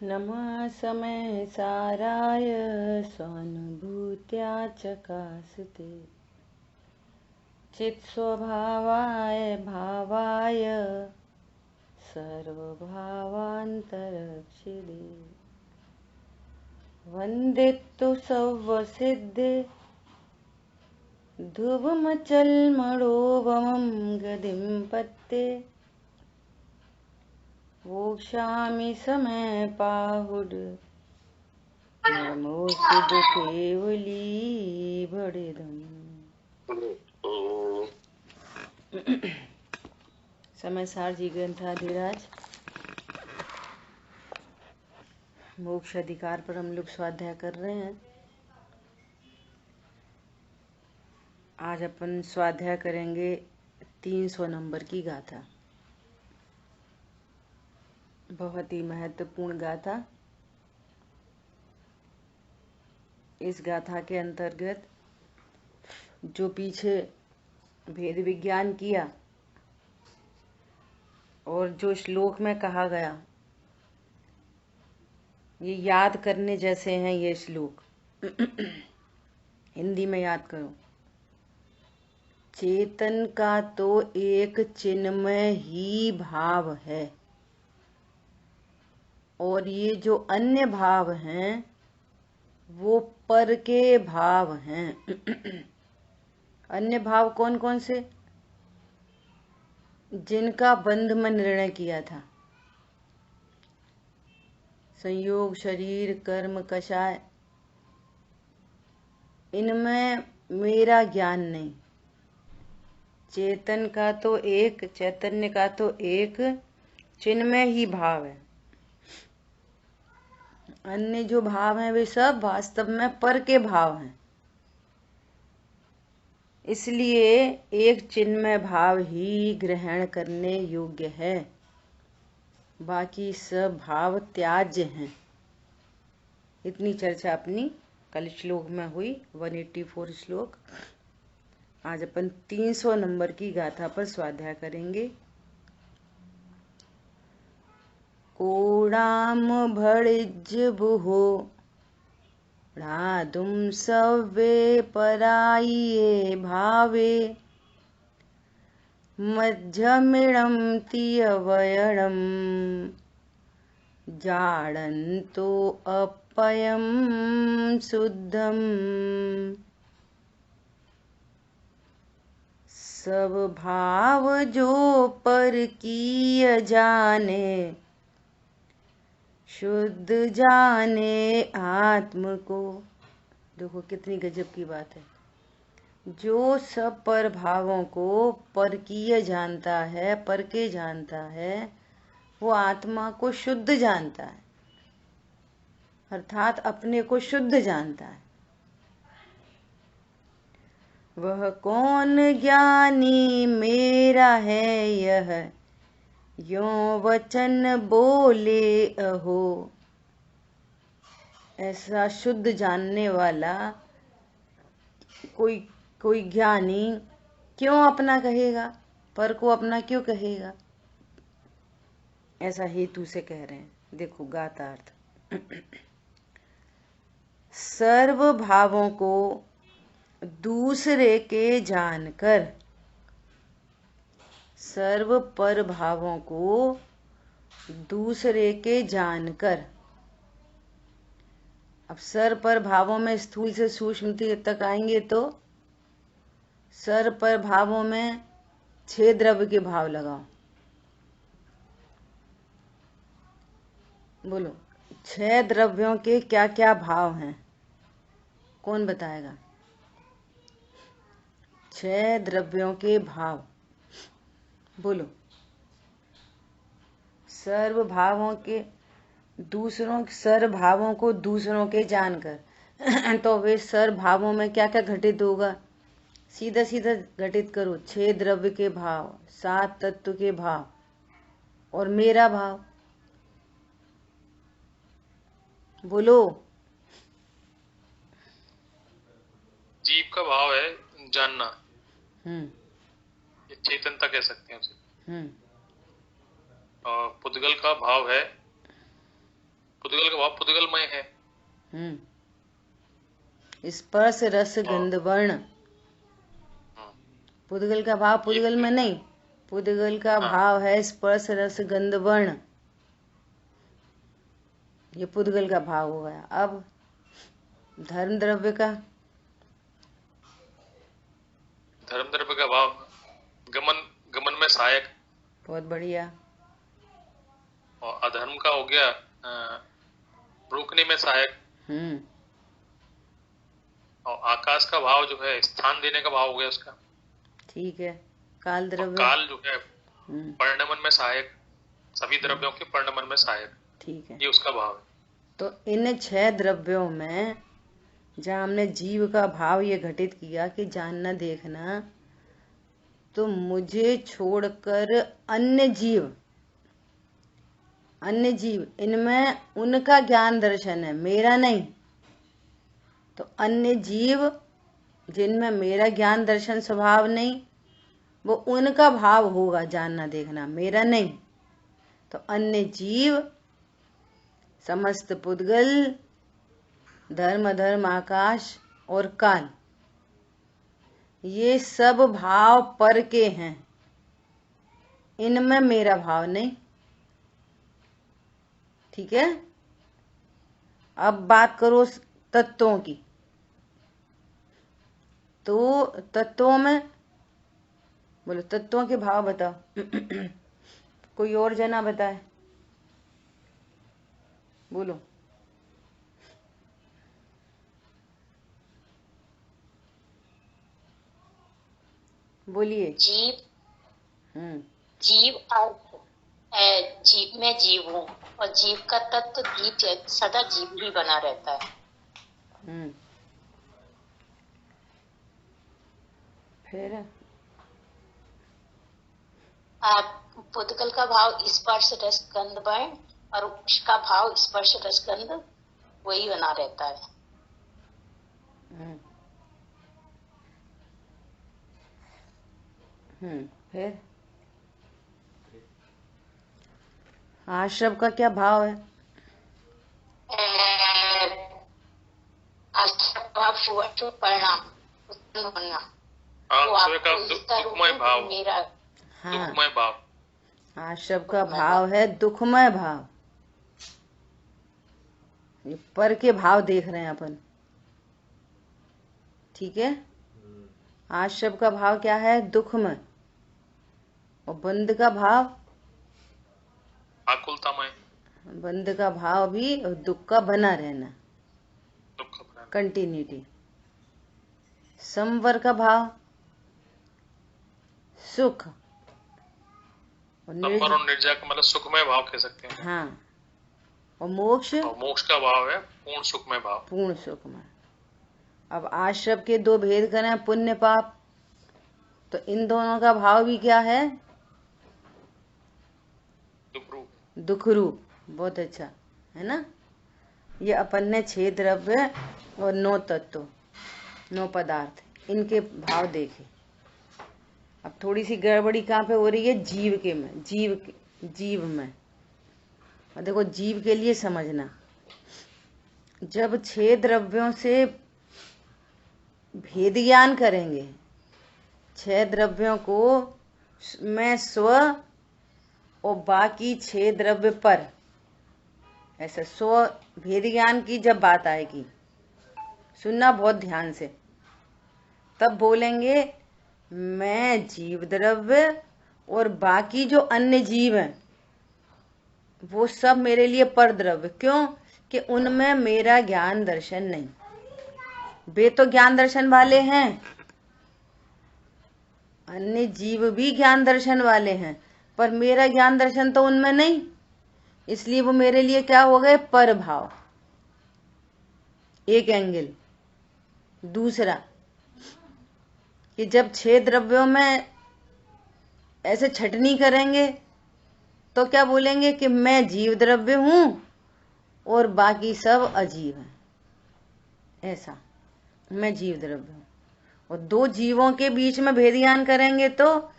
नमः समय साराय स्वानुभूत्या चकासते चित्स्वभावाय भावाय सर्वभावान्तरक्षिणे वन्दितु सव्वसिद्धे ध्रुवमचलमणोवमं गतिं पत्ते वोक्षामि समय पाहुड नमोस्तु केवली बड़ेदम। समय सार जी ग्रंथाधिराज मोक्ष अधिकार पर हम लोग स्वाध्याय कर रहे हैं। आज अपन स्वाध्याय करेंगे 300 नंबर की गाथा। बहुत ही महत्वपूर्ण गाथा। इस गाथा के अंतर्गत जो पीछे भेद विज्ञान किया और जो श्लोक में कहा गया, ये याद करने जैसे हैं। ये श्लोक हिंदी में याद करो। चेतन का तो एक चिन्मय ही भाव है और ये जो अन्य भाव हैं वो पर के भाव हैं। अन्य भाव कौन कौन से? जिनका बंध में निर्णय किया था। संयोग, शरीर, कर्म, कषाय, इनमें मेरा ज्ञान नहीं। चेतन का तो एक, चैतन्य का तो एक चिन्मय ही भाव है। अन्य जो भाव हैं वे सब वास्तव में पर के भाव हैं। इसलिए एक चिन्मय भाव ही ग्रहण करने योग्य है, बाकी सब भाव त्याज्य हैं। इतनी चर्चा अपनी कल श्लोक में हुई, 184 श्लोक। आज अपन 300 नंबर की गाथा पर स्वाध्याय करेंगे। कोणाम भणिज बुहो राधुम सव्ये पराये भावे मध्यमिणं तियवयणं जाडन्तो अपयं शुद्धम्। सब भाव जो परकीय जाने शुद्ध जाने आत्म को। देखो कितनी गजब की बात है। जो सब पर भावों को परकीय जानता है, परके जानता है, वो आत्मा को शुद्ध जानता है, अर्थात अपने को शुद्ध जानता है। वह कौन ज्ञानी मेरा है यह यों वचन बोले अहो। ऐसा शुद्ध जानने वाला कोई ज्ञानी क्यों अपना कहेगा, पर को अपना क्यों कहेगा? ऐसा हेतु से कह रहे हैं। देखो गातार्थ। सर्व भावों को दूसरे के जानकर, सर्व पर भावों को दूसरे के जानकर। अब सर पर भावों में स्थूल से सूक्ष्म तक आएंगे तो सर पर भावों में 6 द्रव्य के भाव लगाओ। बोलो 6 द्रव्यों के क्या क्या भाव हैं? कौन बताएगा? 6 द्रव्यों के भाव बोलो। सर्व भावों के सर भावों को दूसरों के जानकर तो वे सर भावों में क्या क्या घटित होगा? सीधा सीधा घटित करो। 6 द्रव्य के भाव, 7 तत्व के भाव और मेरा भाव। बोलो। जीव का भाव है जानना। ये चेतनता कह सकते हैं उसे। और पुद्गल का भाव है, पुद्गल का भाव पुद्गलमय है। स्पर्श रस गंध वर्ण। पुद्गल का भाव पुद्गल में नहीं, पुद्गल का भाव है स्पर्श रस गंध वर्ण, ये पुद्गल का भाव हो गया। अब धर्म द्रव्य का, धर्म द्रव्य का भाव गमन, गमन में सहायक। बहुत बढ़िया। और अधर्म का हो गया रोकने में सहायक। और आकाश का भाव जो है स्थान देने का भाव हो गया उसका। ठीक है। काल द्रव्य, काल जो है परिणमन में सहायक, सभी द्रव्यों के परिणमन में सहायक। ठीक है, ये उसका भाव है। तो इन 6 द्रव्यों में जहाँ हमने जीव का भाव ये घटित किया कि जानना देखना, तो मुझे छोड़कर अन्य जीव इनमें उनका ज्ञान दर्शन है, मेरा नहीं। तो अन्य जीव जिनमें मेरा ज्ञान दर्शन स्वभाव नहीं, वो उनका भाव होगा जानना देखना, मेरा नहीं। तो अन्य जीव, समस्त पुद्गल, धर्म अधर्म आकाश और काल, ये सब भाव पर के हैं, इनमें मेरा भाव नहीं। ठीक है। अब बात करो तत्वों की, तो तत्वों में बोलो, तत्वों के भाव बताओ। कोई और जना बताए, बोलो। बोलिए। जीव, जीव अर्थ है, जीव में जीव हूँ, और जीव का तत्व जीव सदा जीव ही बना रहता है। फिर पुद्गल का भाव स्पर्श रस गंध वर्ण, और उसका भाव स्पर्श रस गंध वही बना रहता है। फिर आश्रम का क्या भाव है? आश्रम का भाव परिणाम उत्पन्न होना, दुखमय भाव, मेरा दुखमय भाव। आश्रम का भाव है दुखमय भाव। ये पर के भाव देख रहे हैं अपन। ठीक है। आश्रम का भाव क्या है? दुखमय। और बंध का भाव आकुलतामय। बंध का भाव भी दुख का बना रहना, दुख का बना, कंटिन्यूटी। संवर का भाव सुख, और निर्जा का मतलब सुखमय भाव कह सकते हैं। हाँ। और मोक्ष, और मोक्ष का भाव है पूर्ण सुखमय भाव। पूर्ण सुखमय। अब आश्रम के 2 भेद करें, पुण्य पाप, तो इन दोनों का भाव भी क्या है? दुख रूप। बहुत अच्छा है ना। ये अपन ने 6 द्रव्य और 9 तत्व, 9 पदार्थ, इनके भाव देखे। अब थोड़ी सी गड़बड़ी कहाँ पे हो रही है? जीव के में, जीव में। और देखो, जीव के लिए समझना, जब 6 द्रव्यों से भेद ज्ञान करेंगे, 6 द्रव्यों को मैं स्व और बाकी 6 द्रव्य पर, ऐसा स्व भेद ज्ञान की जब बात आएगी, सुनना बहुत ध्यान से, तब बोलेंगे मैं जीव द्रव्य और बाकी जो अन्य जीव हैं वो सब मेरे लिए पर द्रव्य। क्यों? कि उनमें मेरा ज्ञान दर्शन नहीं। वे तो ज्ञान दर्शन वाले हैं, अन्य जीव भी ज्ञान दर्शन वाले हैं, पर मेरा ज्ञान दर्शन तो उनमें नहीं, इसलिए वो मेरे लिए क्या हो गए? पर भाव। एक एंगल। दूसरा कि जब 6 द्रव्यों में ऐसे छटनी करेंगे तो क्या बोलेंगे? कि मैं जीव द्रव्य हूं और बाकी सब अजीव हैं। ऐसा, मैं जीव द्रव्य हूं। और 2 जीवों के बीच में भेद ज्ञान करेंगे तो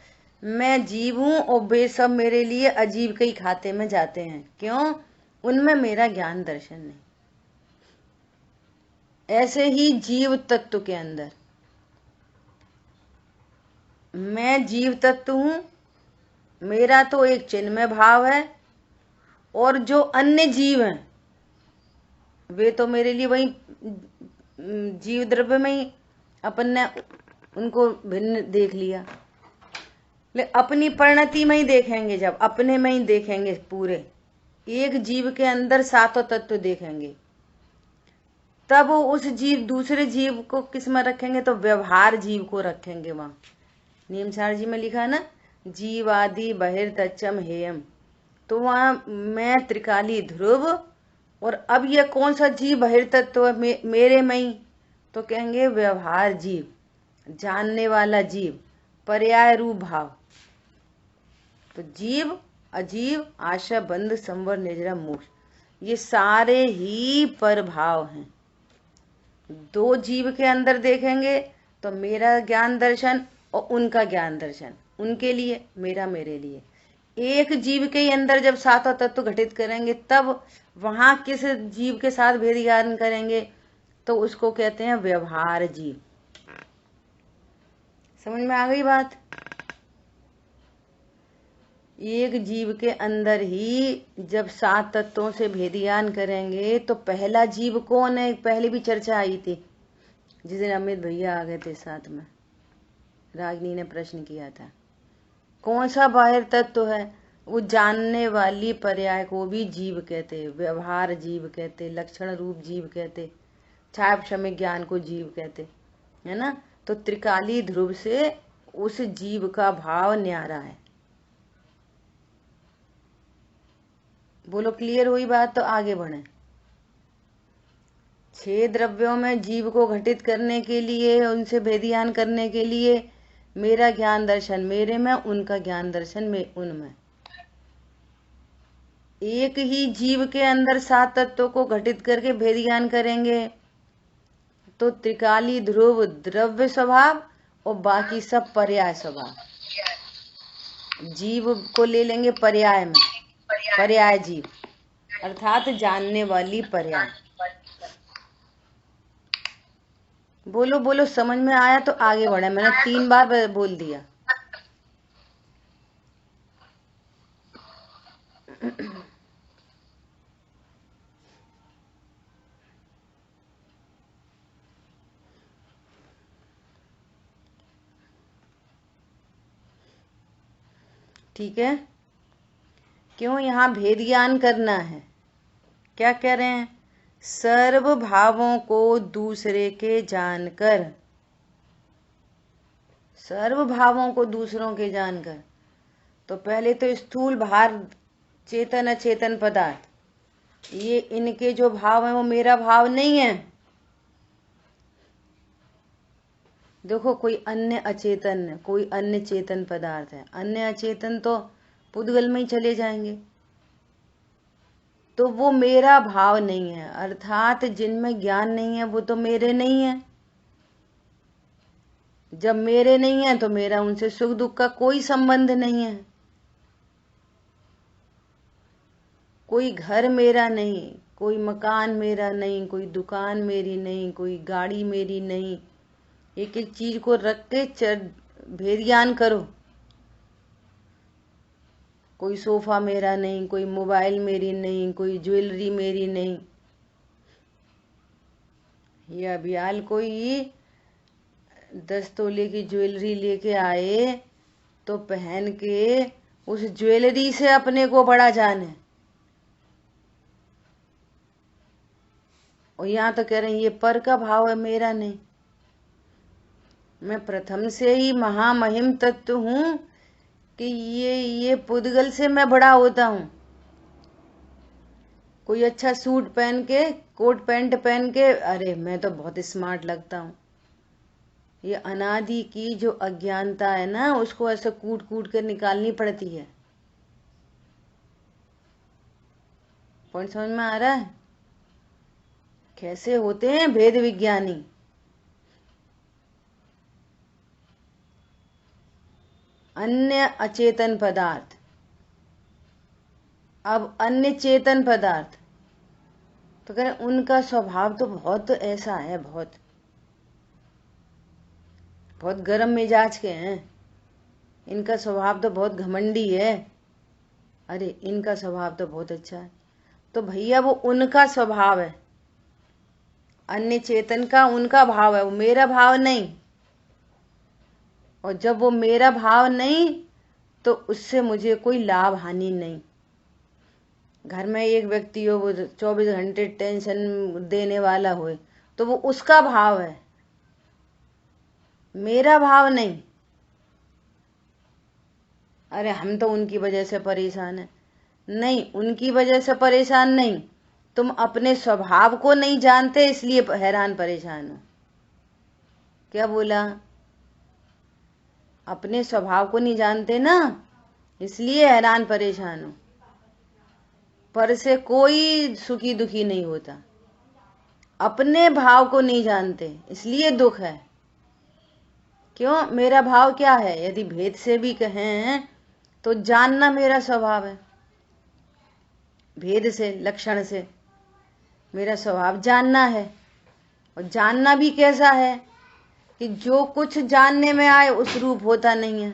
मैं जीव हूं और वे सब मेरे लिए अजीव के ही खाते में जाते हैं। क्यों? उनमें मेरा ज्ञान दर्शन नहीं। ऐसे ही जीव तत्व के अंदर मैं जीव तत्व हूं, मेरा तो एक चिन्मय भाव है, और जो अन्य जीव हैं वे तो मेरे लिए वही जीव द्रव्य में ही अपन ने उनको भिन्न देख लिया। ले अपनी परिणति में ही देखेंगे, जब अपने में ही देखेंगे, पूरे एक जीव के अंदर सातों तत्व देखेंगे, तब उस जीव दूसरे जीव को किस में रखेंगे, तो व्यवहार जीव को रखेंगे। वहां नियमसार जी में लिखा है ना, जीव आदि बहिर्तच्चम हेयम, तो वहां मैं त्रिकाली ध्रुव, और अब ये कौन सा जीव बहिर्तत्व है मेरे में ही, तो कहेंगे व्यवहार जीव, जानने वाला जीव, पर्याय रूप भाव। तो जीव, अजीव, आशा, बंध, संवर, निजरा, मोक्ष, ये सारे ही पर भाव हैं। दो जीव के अंदर देखेंगे तो मेरा ज्ञान दर्शन और उनका ज्ञान दर्शन, उनके लिए, मेरा मेरे लिए। एक जीव के ही अंदर जब सातों तत्व घटित करेंगे, तब वहां किस जीव के साथ भेद ज्ञान करेंगे, तो उसको कहते हैं व्यवहार जीव। समझ में आ गई बात? एक जीव के अंदर ही जब सात तत्वों से भेद ज्ञान करेंगे, तो पहला जीव कौन है, पहले भी चर्चा आई थी जिस दिन अमित भैया आ गए थे साथ में, रागिनी ने प्रश्न किया था, कौन सा बाहर तत्व है, वो जानने वाली पर्याय को भी जीव कहते, व्यवहार जीव कहते, लक्षण रूप जीव कहते, छाया क्षमिक ज्ञान को जीव कहते, है ना। तो त्रिकाली ध्रुव से उस जीव का भाव न्यारा है। बोलो क्लियर हुई बात? तो आगे बढ़े। 6 द्रव्यों में जीव को घटित करने के लिए, उनसे भेदियान करने के लिए मेरा ज्ञान दर्शन मेरे में, उनका ज्ञान दर्शन में उनमें। एक ही जीव के अंदर 7 तत्वों को घटित करके भेद ज्ञान करेंगे, तो त्रिकाली ध्रुव द्रव्य स्वभाव और बाकी सब पर्याय स्वभाव। जीव को ले लेंगे पर्याय में, पर्याय जीव अर्थात जानने वाली पर्याय। बोलो बोलो, समझ में आया? तो आगे बढ़े। मैंने 3 बार बोल दिया। ठीक है, क्यों यहाँ भेद ज्ञान करना है? क्या कह रहे हैं? सर्व भावों को दूसरे के जानकर, सर्व भावों को दूसरों के जानकर, तो पहले तो स्थूल भार चेतन अचेतन पदार्थ, ये इनके जो भाव है वो मेरा भाव नहीं है। देखो, कोई अन्य अचेतन है, कोई अन्य चेतन पदार्थ है, अन्य अचेतन तो पुद्गल में ही चले जाएंगे, तो वो मेरा भाव नहीं है। अर्थात जिनमें ज्ञान नहीं है वो तो मेरे नहीं है। जब मेरे नहीं है तो मेरा उनसे सुख दुख का कोई संबंध नहीं है। कोई घर मेरा नहीं, कोई मकान मेरा नहीं, कोई दुकान मेरी नहीं, कोई गाड़ी मेरी नहीं। एक एक चीज को रख के भेद ज्ञान करो। कोई सोफा मेरा नहीं, कोई मोबाइल मेरी नहीं, कोई ज्वेलरी मेरी नहीं। ये अभियाल कोई 10 तोले की ज्वेलरी लेके आए तो पहन के उस ज्वेलरी से अपने को बड़ा जाने, और यहाँ तो कह रहे हैं ये पर का भाव है, मेरा नहीं। मैं प्रथम से ही महामहिम तत्व हूं कि ये पुद्गल से मैं बड़ा होता हूं। कोई अच्छा सूट पहन के, कोट पैंट पहन के, अरे मैं तो बहुत स्मार्ट लगता हूं। ये अनादि की जो अज्ञानता है ना, उसको ऐसे कूट कूट कर निकालनी पड़ती है। पॉइंट समझ में आ रहा है? कैसे होते हैं भेद विज्ञानी? अन्य अचेतन पदार्थ, अब अन्य चेतन पदार्थ, तो कह रहे उनका स्वभाव तो बहुत ऐसा है, बहुत बहुत गर्म मिजाज के हैं, इनका स्वभाव तो बहुत घमंडी है, अरे इनका स्वभाव तो बहुत अच्छा है। तो भैया वो उनका स्वभाव है, अन्य चेतन का उनका भाव है, वो मेरा भाव नहीं। और जब वो मेरा भाव नहीं तो उससे मुझे कोई लाभ हानि नहीं। घर में एक व्यक्ति हो, वो 24 घंटे टेंशन देने वाला हो, तो वो उसका भाव है, मेरा भाव नहीं। अरे हम तो उनकी वजह से परेशान है, नहीं उनकी वजह से परेशान नहीं, तुम अपने स्वभाव को नहीं जानते इसलिए हैरान परेशान हो। क्या बोला? अपने स्वभाव को नहीं जानते ना, इसलिए हैरान परेशान हो। पर से कोई सुखी दुखी नहीं होता, अपने भाव को नहीं जानते इसलिए दुख है। क्यों? मेरा भाव क्या है? यदि भेद से भी कहें तो जानना मेरा स्वभाव है, भेद से लक्षण से मेरा स्वभाव जानना है। और जानना भी कैसा है कि जो कुछ जानने में आए उस रूप होता नहीं है,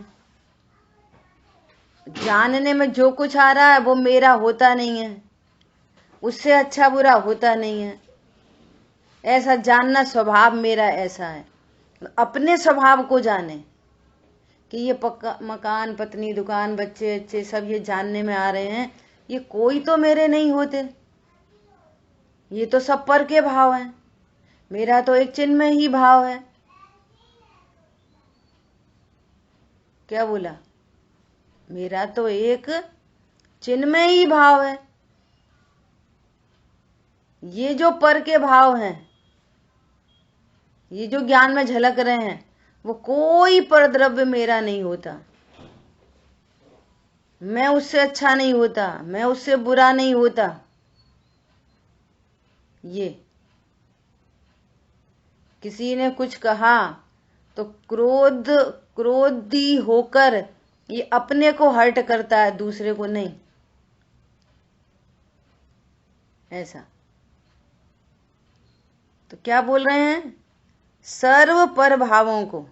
जानने में जो कुछ आ रहा है वो मेरा होता नहीं है, उससे अच्छा बुरा होता नहीं है, ऐसा जानना स्वभाव मेरा ऐसा है। अपने स्वभाव को जाने कि ये पक्का मकान पत्नी दुकान बच्चे अच्छे सब ये जानने में आ रहे हैं, ये कोई तो मेरे नहीं होते, ये तो सब पर के भाव हैं, मेरा तो एक चिन्मय ही भाव है। क्या बोला? मेरा तो एक चिन्मय ही भाव है। ये जो पर के भाव हैं, ये जो ज्ञान में झलक रहे हैं, वो कोई परद्रव्य मेरा नहीं होता, मैं उससे अच्छा नहीं होता, मैं उससे बुरा नहीं होता। ये किसी ने कुछ कहा तो क्रोधी होकर ये अपने को हर्ट करता है, दूसरे को नहीं, ऐसा। तो क्या बोल रहे हैं? सर्व पर भावों को,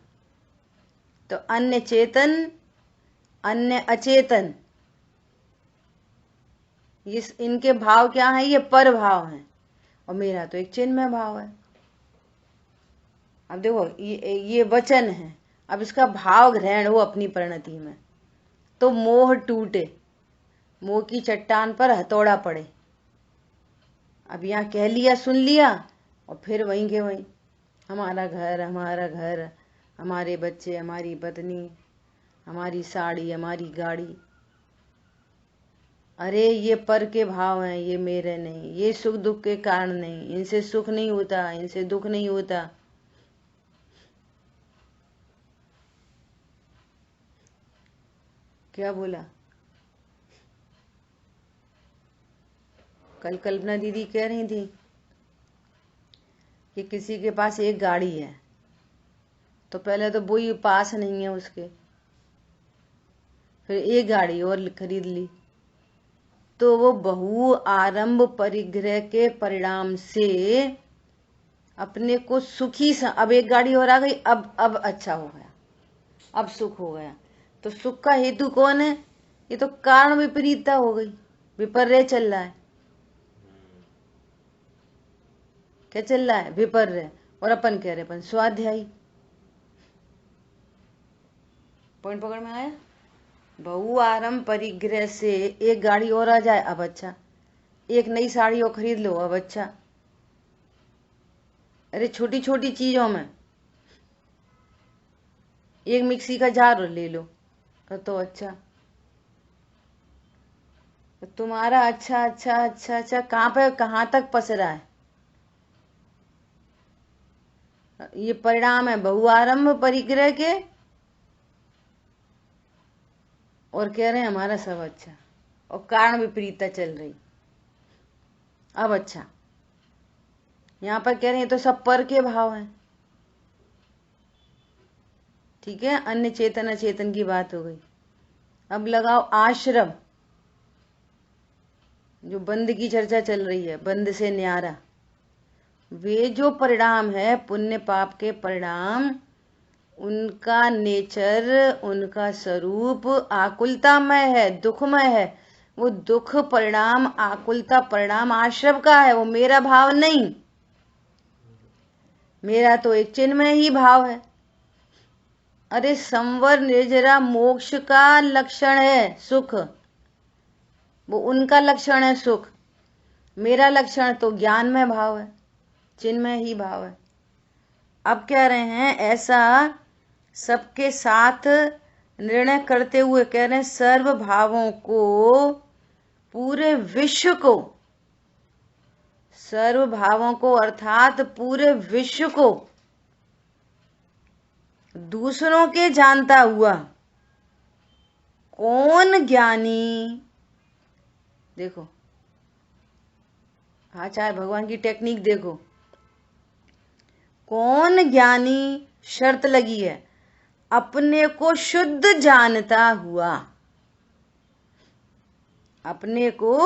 तो अन्य चेतन अन्य अचेतन, इनके भाव क्या है? ये पर भाव हैं, और मेरा तो एक चिन्मय भाव है। अब देखो ये वचन है, अब इसका भाव ग्रहण हो अपनी परिणति में, तो मोह टूटे, मोह की चट्टान पर हथौड़ा पड़े। अब यहाँ कह लिया सुन लिया और फिर वहीं के वहीं, हमारा घर हमारे बच्चे हमारी पत्नी हमारी साड़ी हमारी गाड़ी, अरे ये पर के भाव हैं, ये मेरे नहीं, ये सुख दुख के कारण नहीं, इनसे सुख नहीं होता, इनसे दुख नहीं होता। क्या बोला? कल कल्पना दीदी कह रही थी कि किसी के पास एक गाड़ी है, तो पहले तो वो ही पास नहीं है उसके, फिर एक गाड़ी और खरीद ली, तो वो बहु आरंभ परिग्रह के परिणाम से अपने को सुखी अब एक गाड़ी और आ गई, अब अच्छा हो गया, अब सुख हो गया। तो सुख का हेतु कौन है? ये तो कारण विपरीतता हो गई, विपर्य चल रहा है। क्या चल रहा है? विपर्य। और अपन कह रहे अपन स्वाध्यायी। पॉइंट पकड़ में आया? बहु आरंभ परिग्रह से एक गाड़ी और आ जाए, अब अच्छा, एक नई साड़ी और खरीद लो, अब अच्छा। अरे छोटी छोटी चीजों में एक मिक्सी का जार ले लो तो अच्छा। तो तुम्हारा अच्छा अच्छा अच्छा अच्छा कहाँ पे कहाँ तक पसरा है? ये परिणाम है बहुआरंभ परिग्रह के, और कह रहे हैं हमारा सब अच्छा, और कारण विपरीतता चल रही, अब अच्छा। यहां पर कह रहे हैं तो सब पर के भाव हैं, ठीक है, अन्य चेतन अचेतन की बात हो गई। अब लगाओ आश्रम, जो बंद की चर्चा चल रही है, बंद से न्यारा, वे जो परिणाम है पुण्य पाप के परिणाम, उनका नेचर, उनका स्वरूप आकुलतामय है, दुखमय है। वो दुख परिणाम, आकुलता परिणाम आश्रव का है, वो मेरा भाव नहीं। मेरा तो एक चिन्मय ही भाव है। अरे संवर निर्जरा मोक्ष का लक्षण है सुख, वो उनका लक्षण है सुख। मेरा लक्षण तो ज्ञान में भाव है, चिन्मय ही भाव है। अब कह रहे हैं ऐसा सबके साथ निर्णय करते हुए कह रहे हैं सर्व भावों को, पूरे विश्व को, सर्व भावों को अर्थात पूरे विश्व को दूसरों के जानता हुआ कौन ज्ञानी, देखो आचार्य भगवान की टेक्निक देखो, कौन ज्ञानी शर्त लगी है, अपने को शुद्ध जानता हुआ, अपने को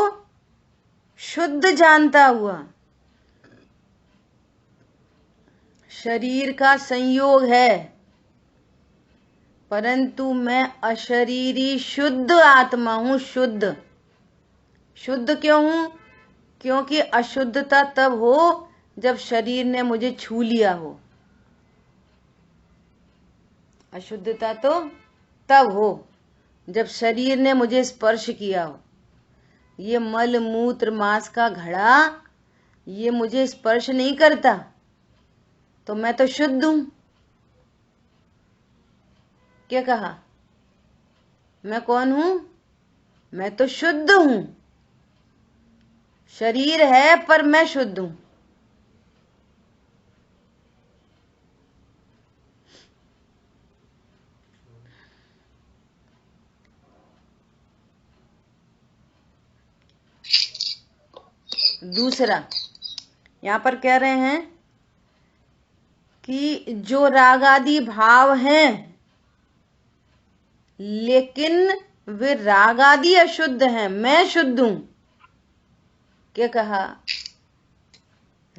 शुद्ध जानता हुआ। शरीर का संयोग है, परंतु मैं अशरीरी शुद्ध आत्मा हूं। शुद्ध, शुद्ध क्यों हूं? क्योंकि अशुद्धता तब हो जब शरीर ने मुझे छू लिया हो। अशुद्धता तो तब हो जब शरीर ने मुझे स्पर्श किया हो। ये मल मूत्र मांस का घड़ा ये मुझे स्पर्श नहीं करता तो मैं तो शुद्ध हूं। क्या कहा? मैं कौन हूं? मैं तो शुद्ध हूं। शरीर है पर मैं शुद्ध हूं। दूसरा यहां पर कह रहे हैं कि जो राग आदि भाव हैं लेकिन वे राग आदि अशुद्ध हैं, मैं शुद्ध हूं। क्या कहा?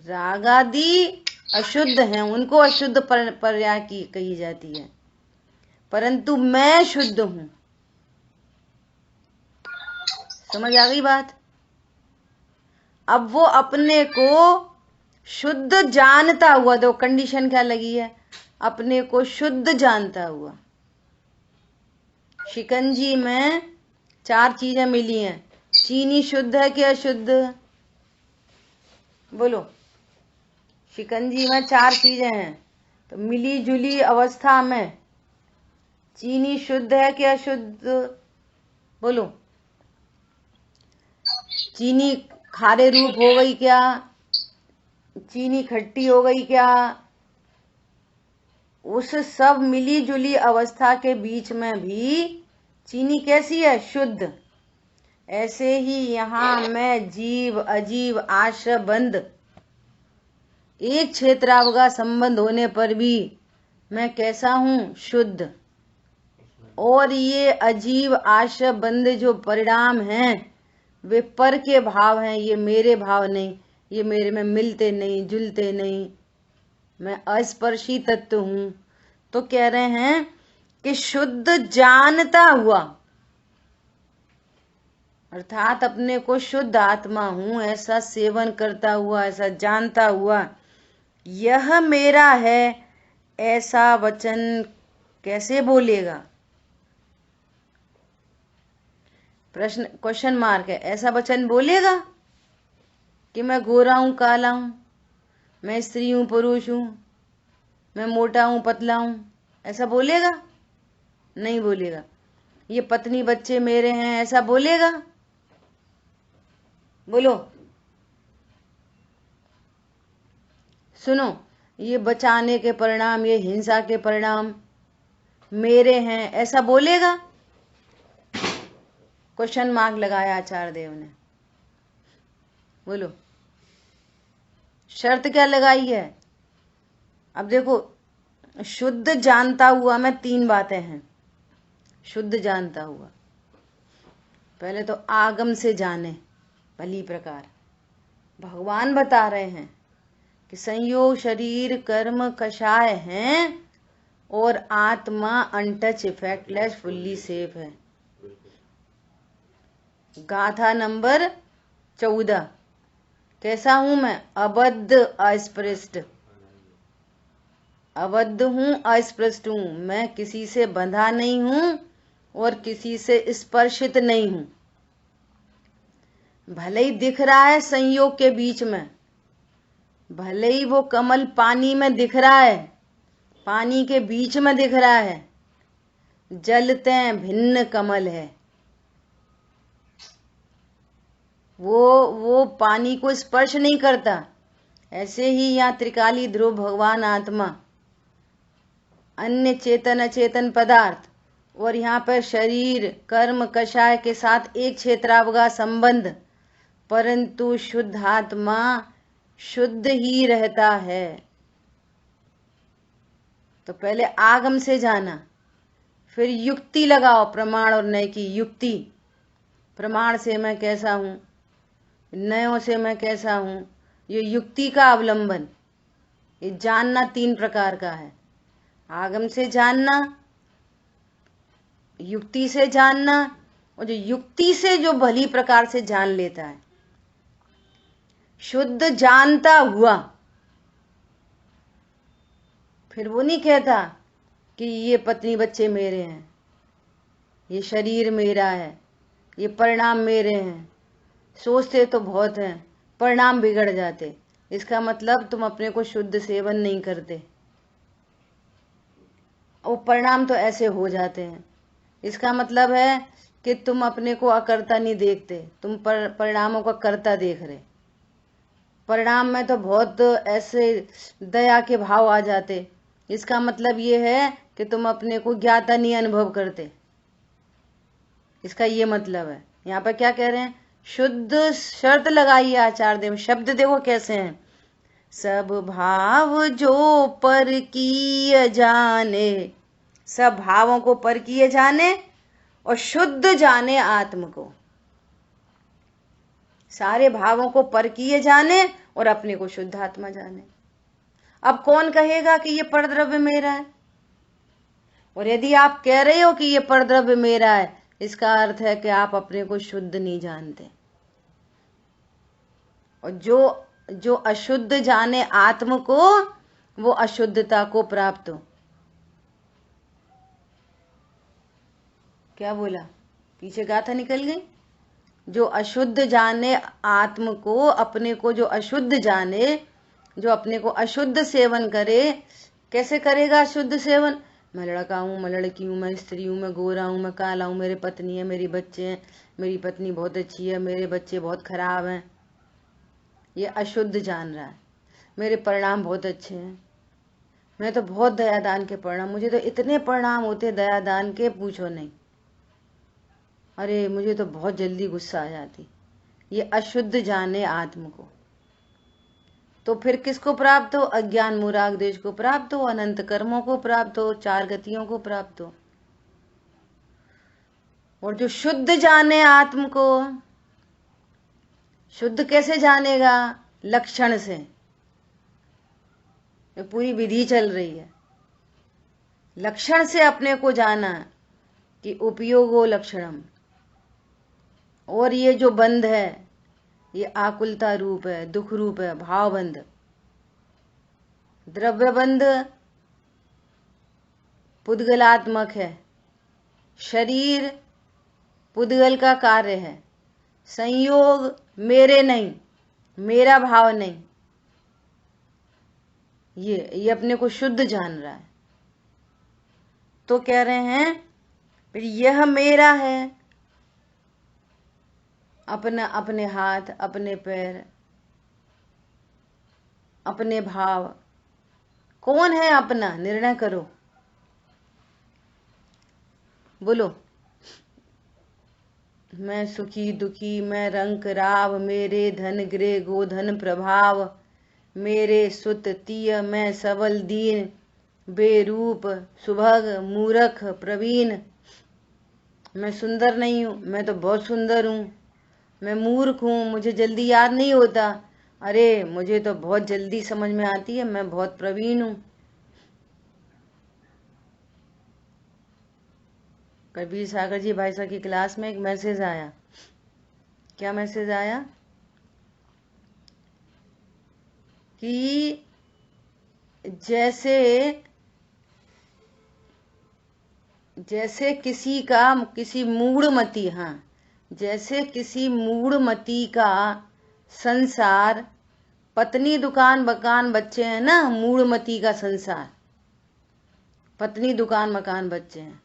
राग आदि अशुद्ध हैं, उनको अशुद्ध पर्याय की कही जाती है, परंतु मैं शुद्ध हूं। समझ आ गई बात? अब वो अपने को शुद्ध जानता हुआ, दो कंडीशन क्या लगी है, अपने को शुद्ध जानता हुआ। शिकंजी में 4 चीजें मिली हैं। चीनी शुद्ध है कि अशुद्ध? बोलो। शिकंजी में 4 चीजें हैं, तो मिली जुली अवस्था में चीनी शुद्ध है कि अशुद्ध? बोलो। चीनी खारे रूप हो गई क्या? चीनी खट्टी हो गई क्या? उस सब मिली जुली अवस्था के बीच में भी चीनी कैसी है? शुद्ध। ऐसे ही यहां मैं जीव अजीव आश्रय बंद, एक क्षेत्रावगा संबंध होने पर भी मैं कैसा हूं? शुद्ध। और ये अजीव आश्रय बंद जो परिणाम हैं वे पर के भाव हैं, ये मेरे भाव नहीं, ये मेरे में मिलते नहीं, जुलते नहीं, मैं अस्पर्शी तत्व हूं। तो कह रहे हैं कि शुद्ध जानता हुआ, अर्थात अपने को शुद्ध आत्मा हूं ऐसा सेवन करता हुआ, ऐसा जानता हुआ, यह मेरा है ऐसा वचन कैसे बोलेगा? प्रश्न, क्वेश्चन मार्क है। ऐसा वचन बोलेगा कि मैं गोरा हूं काला हूं, मैं स्त्री हूं पुरुष हूं, मैं मोटा हूं पतला हूं? ऐसा बोलेगा? नहीं बोलेगा। ये पत्नी बच्चे मेरे हैं, ऐसा बोलेगा? बोलो। सुनो, ये बचाने के परिणाम, ये हिंसा के परिणाम मेरे हैं, ऐसा बोलेगा? क्वेश्चन मार्क लगाया आचार्य देव ने। बोलो। शर्त क्या लगाई है? अब देखो, शुद्ध जानता हुआ में 3 बातें हैं। शुद्ध जानता हुआ, पहले तो आगम से जाने, भली प्रकार। भगवान बता रहे हैं कि संयोग शरीर कर्म कषाय हैं और आत्मा अनटच इफेक्टलेस फुल्ली सेफ है। गाथा नंबर 14। कैसा हूं मैं? अबद्ध अस्पृष्ट। अबद्ध हूं, अस्पृष्ट हूं। मैं किसी से बंधा नहीं हूं और किसी से स्पर्शित नहीं हूं। भले ही दिख रहा है संयोग के बीच में, भले ही वो कमल पानी में दिख रहा है, पानी के बीच में दिख रहा है, जलते भिन्न कमल है, वो पानी को स्पर्श नहीं करता। ऐसे ही यहाँ त्रिकाली ध्रुव भगवान आत्मा, अन्य चेतन अचेतन पदार्थ और यहाँ पर शरीर कर्म कषाय के साथ एक क्षेत्रावगा संबंध, परंतु शुद्ध आत्मा शुद्ध ही रहता है। तो पहले आगम से जाना, फिर युक्ति लगाओ, प्रमाण और नय की युक्ति। प्रमाण से मैं कैसा हूं, नयों से मैं कैसा हूं, ये युक्ति का अवलंबन। ये जानना 3 प्रकार का है। आगम से जानना, युक्ति से जानना, और जो युक्ति से जो भली प्रकार से जान लेता है, शुद्ध जानता हुआ, फिर वो नहीं कहता कि ये पत्नी बच्चे मेरे हैं, ये शरीर मेरा है, ये परिणाम मेरे हैं। सोचते तो बहुत हैं, परिणाम बिगड़ जाते। इसका मतलब तुम अपने को शुद्ध सेवन नहीं करते, वो परिणाम तो ऐसे हो जाते हैं। इसका मतलब है कि तुम अपने को अकर्ता नहीं देखते, तुम परिणामों का कर्ता देख रहे। परिणाम में तो बहुत ऐसे दया के भाव आ जाते। इसका मतलब ये है कि तुम अपने को ज्ञाता नहीं अनुभव करते। इसका ये मतलब है। यहाँ पर क्या कह रहे हैं? शुद्ध शर्त लगाइए आचार्य देव। शब्द देखो कैसे हैं। सब भाव जो पर किए जाने, सब भावों को पर किए जाने और शुद्ध जाने आत्म को। सारे भावों को पर किए जाने और अपने को शुद्ध आत्मा जाने। अब कौन कहेगा कि ये परद्रव्य मेरा है? और यदि आप कह रहे हो कि ये परद्रव्य मेरा है, इसका अर्थ है कि आप अपने को शुद्ध नहीं जानते। और जो अशुद्ध जाने आत्म को, वो अशुद्धता को प्राप्त हो। क्या बोला? पीछे गाथा निकल गई। जो अशुद्ध जाने आत्म को, अपने को जो अशुद्ध जाने, जो अपने को अशुद्ध सेवन करे। कैसे करेगा अशुद्ध सेवन? मैं लड़का हूँ, मैं लड़की हूँ, मैं स्त्री हूँ, मैं गोरा हूँ, मैं काला हूँ, मेरी पत्नी है, मेरी बच्चे हैं, मेरी पत्नी बहुत अच्छी है, मेरे बच्चे बहुत खराब हैं। ये अशुद्ध जान रहा है। मेरे परिणाम बहुत अच्छे हैं, मैं तो बहुत दयादान के परिणाम, मुझे तो इतने परिणाम होते दयादान के, पूछो नहीं। अरे मुझे तो बहुत जल्दी गुस्सा आ जाती। ये अशुद्ध जाने आत्म को। तो फिर किसको प्राप्त हो? अज्ञान मूराग देश को प्राप्त हो, अनंत कर्मों को प्राप्त हो, 4 गतियों को प्राप्त हो। और जो शुद्ध जाने आत्म को, शुद्ध कैसे जानेगा? लक्षण से। ये पूरी विधि चल रही है। लक्षण से अपने को जाना कि उपयोगो लक्षणम। और ये जो बंध है, ये आकुलता रूप है, दुख रूप है, भाव बंध। द्रव्य बंध पुद्गलात्मक है, शरीर पुद्गल का कार्य है, संयोग मेरे नहीं, मेरा भाव नहीं। ये अपने को शुद्ध जान रहा है। तो कह रहे हैं फिर यह मेरा है। अपना, अपने हाथ, अपने पैर, अपने भाव, कौन है अपना? निर्णय करो, बोलो। मैं सुखी दुखी, मैं रंक राव, मेरे धन गृह गोधन प्रभाव, मेरे सुत तीय, मैं सबल दीन, बेरूप सुभग मूरख प्रवीण। मैं सुंदर नहीं हूं, मैं तो बहुत सुंदर हूं। मैं मूर्ख हूँ, मुझे जल्दी याद नहीं होता। अरे मुझे तो बहुत जल्दी समझ में आती है, मैं बहुत प्रवीण हूँ। कबीर सागर जी भाई साहब की क्लास में एक मैसेज आया। क्या मैसेज आया? कि जैसे किसी मूढ़मती, हाँ, जैसे किसी मूढ़मती का संसार, पत्नी दुकान मकान बच्चे हैं ना, मूढ़मती का संसार, पत्नी दुकान मकान बच्चे हैं,